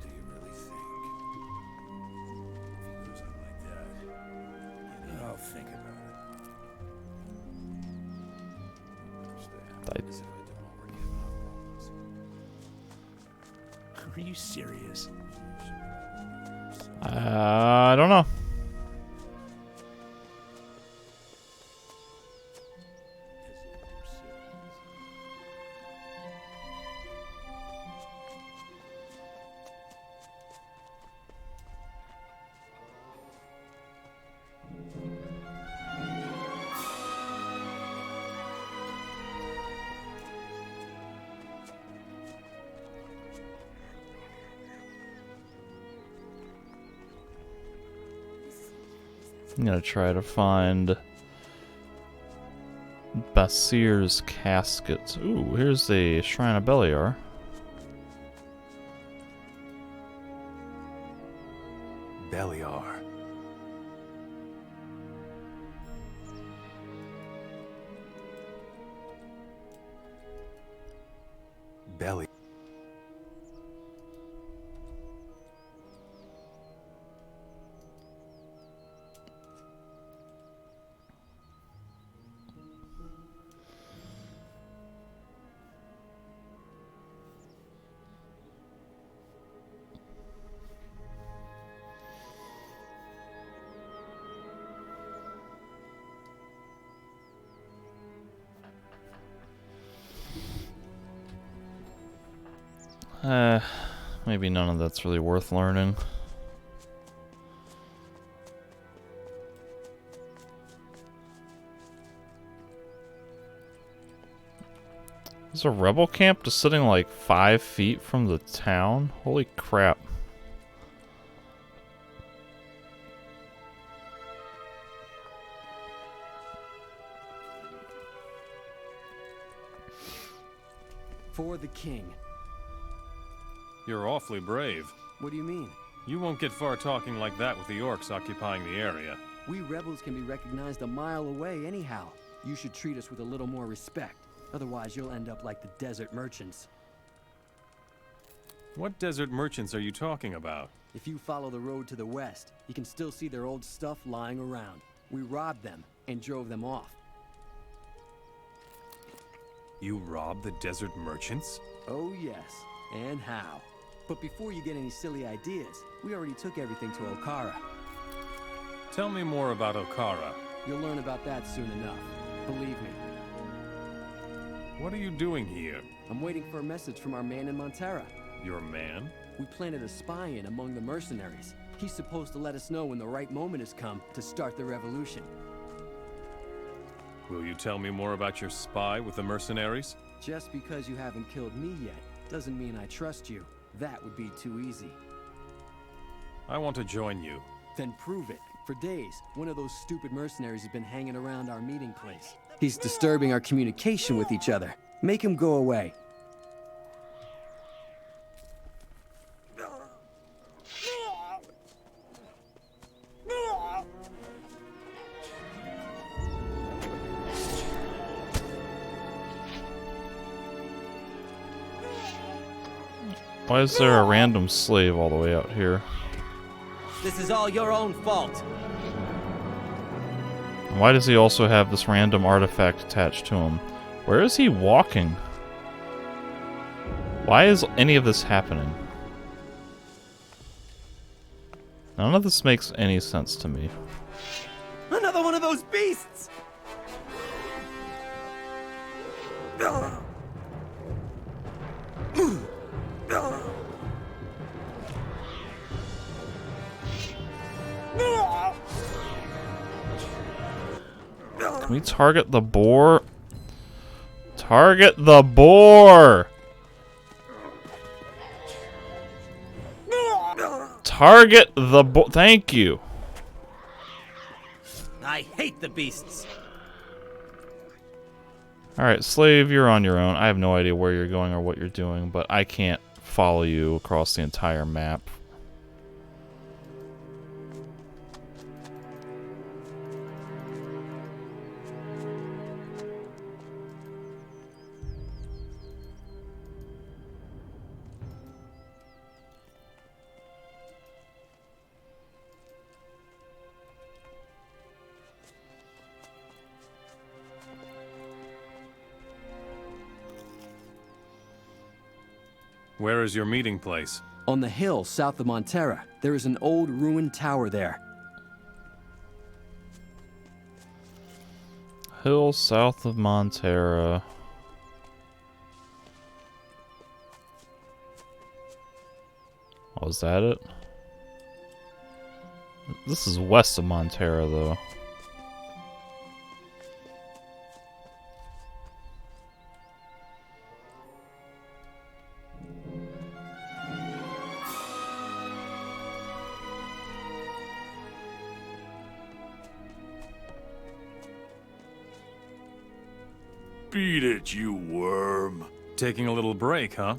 Do you really think? If he goes on like that, I'll think about it. As if I don't already have enough problems. Are you serious? I don't know. I'm gonna try to find Basir's casket. Ooh, here's the Shrine of Beliar. Beliar. Belly. Maybe none of that's really worth learning. There's a rebel camp just sitting like 5 feet from the town? Holy crap. For the king. You're awfully brave. What do you mean? You won't get far talking like that with the orcs occupying the area. We rebels can be recognized a mile away anyhow. You should treat us with a little more respect. Otherwise, you'll end up like the desert merchants. What desert merchants are you talking about? If you follow the road to the west, you can still see their old stuff lying around. We robbed them and drove them off. You robbed the desert merchants? Oh yes, and how? But before you get any silly ideas, we already took everything to Okara. Tell me more about Okara. You'll learn about that soon enough. Believe me. What are you doing here? I'm waiting for a message from our man in Montera. Your man? We planted a spy in among the mercenaries. He's supposed to let us know when the right moment has come to start the revolution. Will you tell me more about your spy with the mercenaries? Just because you haven't killed me yet doesn't mean I trust you. That would be too easy. I want to join you. Then prove it. For days, one of those stupid mercenaries has been hanging around our meeting place. He's disturbing our communication with each other. Make him go away. Why is there a random slave all the way out here? This is all your own fault. Why does he also have this random artifact attached to him? Where is he walking? Why is any of this happening? None of this makes any sense to me. Another one of those beasts! Can we target the boar? Target the boar! Target the boar. Thank you. I hate the beasts. Alright, slave, you're on your own. I have no idea where you're going or what you're doing, but I can't follow you across the entire map. Where is your meeting place? On the hill south of Montera, there is an old ruined tower there. Hill south of Montera. Oh, is that it? This is west of Montera, though. Beat it, you worm. Taking a little break, huh?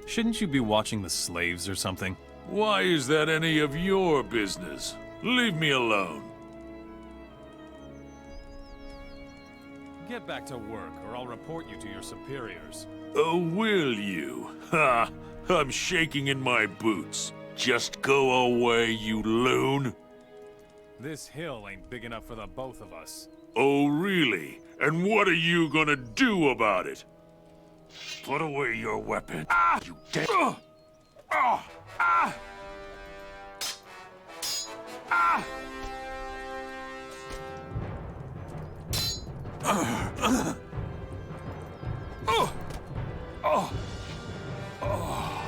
Shouldn't you be watching the slaves or something? Why is that any of your business? Leave me alone. Get back to work, or I'll report you to your superiors. Oh, will you? Ha! I'm shaking in my boots. Just go away, you loon. This hill ain't big enough for the both of us. Oh, really? And what are you gonna do about it? Put away your weapon. Ah! You dead. Ah! Ah! Ah! Ah! Oh! Oh! Oh!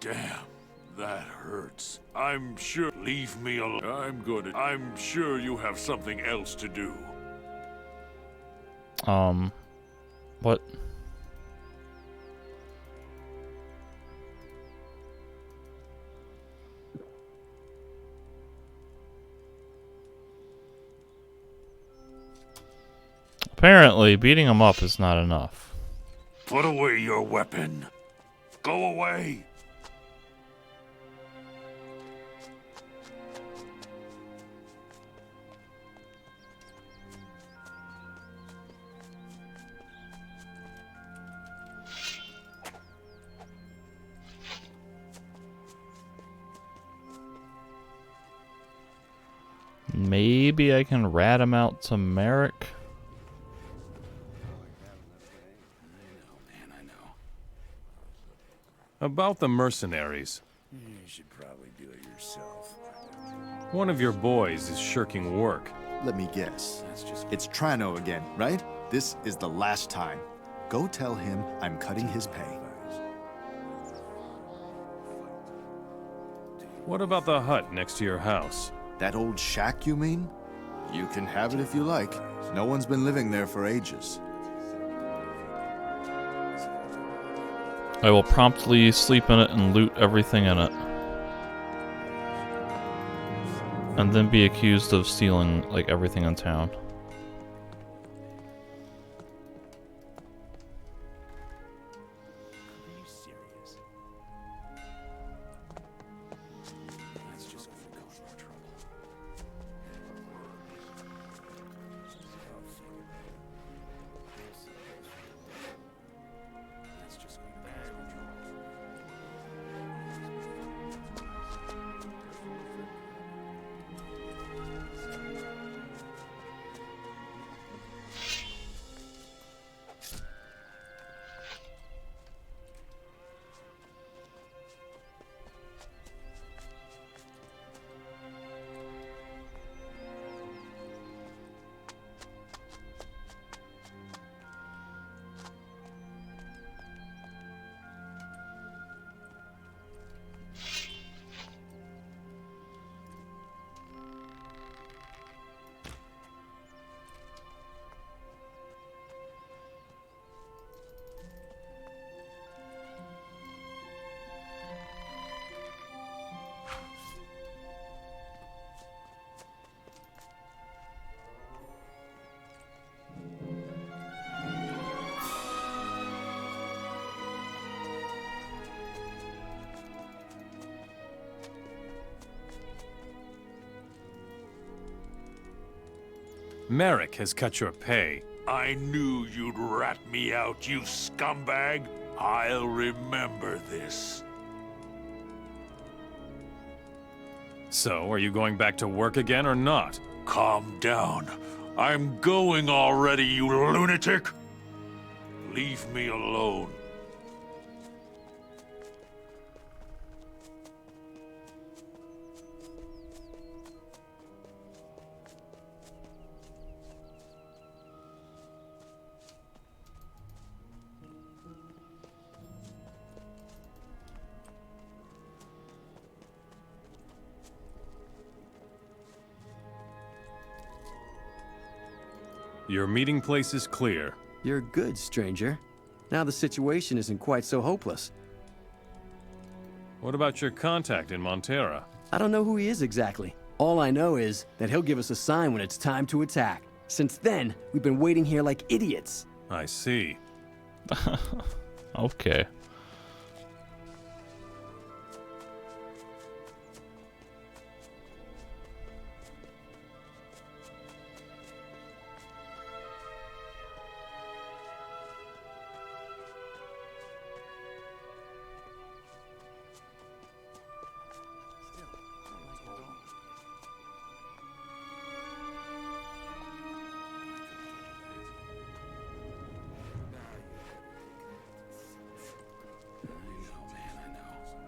Damn, that hurts. I'm sure. Leave me alone. I'm sure you have something else to do. What? Apparently, beating him up is not enough. Put away your weapon. Go away. Maybe I can rat him out to Merrick. About the mercenaries. You should probably do it yourself. One of your boys is shirking work. Let me guess. It's Trano again, right? This is the last time. Go tell him I'm cutting his pay. What about the hut next to your house? That old shack, you mean? You can have it if you like. No one's been living there for ages. I will promptly sleep in it and loot everything in it. And then be accused of stealing, like, everything in town. Merrick has cut your pay. I knew you'd rat me out, you scumbag. I'll remember this. So, are you going back to work again or not? Calm down. I'm going already, you lunatic. Leave me alone. Your meeting place is clear. You're good, stranger. Now the situation isn't quite so hopeless. What about your contact in Montera? I don't know who he is exactly. All I know is that he'll give us a sign when it's time to attack. Since then, we've been waiting here like idiots. I see. Okay.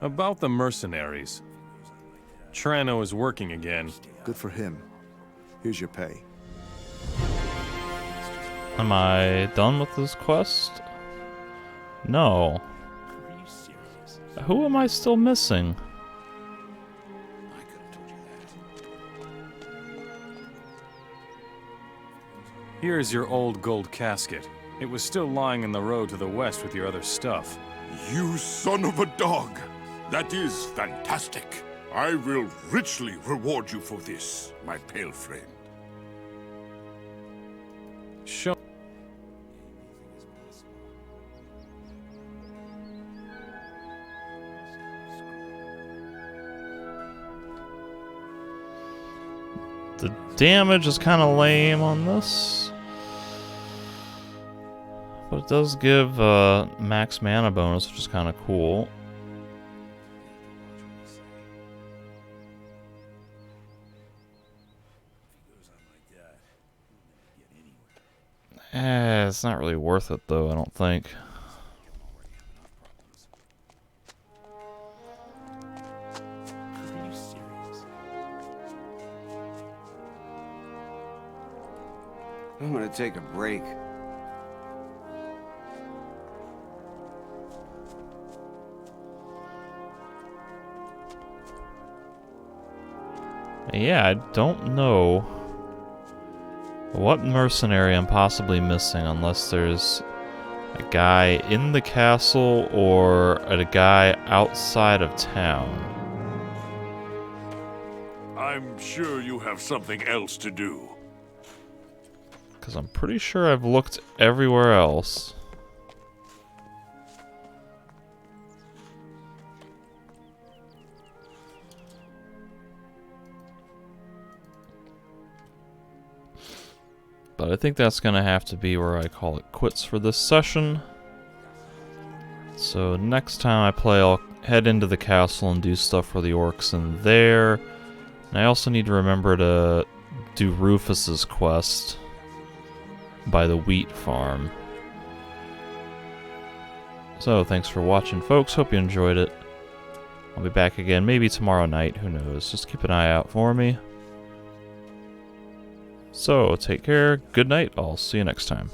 About the mercenaries. Trano is working again. Good for him. Here's your pay. Am I done with this quest? No. Who am I still missing? Here is your old gold casket. It was still lying in the road to the west with your other stuff. You son of a dog! That is fantastic. I will richly reward you for this, my pale friend. Show. The damage is kind of lame on this. But it does give max mana bonus, which is kind of cool. It's not really worth it, though, I don't think. I'm gonna take a break. Yeah, I don't know what mercenary I'm possibly missing unless there's a guy in the castle or a guy outside of town. I'm sure you have something else to do. Because I'm pretty sure I've looked everywhere else. But I think that's going to have to be where I call it quits for this session. So next time I play, I'll head into the castle and do stuff for the orcs in there. And I also need to remember to do Rufus's quest by the wheat farm. So thanks for watching, folks. Hope you enjoyed it. I'll be back again maybe tomorrow night. Who knows? Just keep an eye out for me. So, take care, good night, I'll see you next time.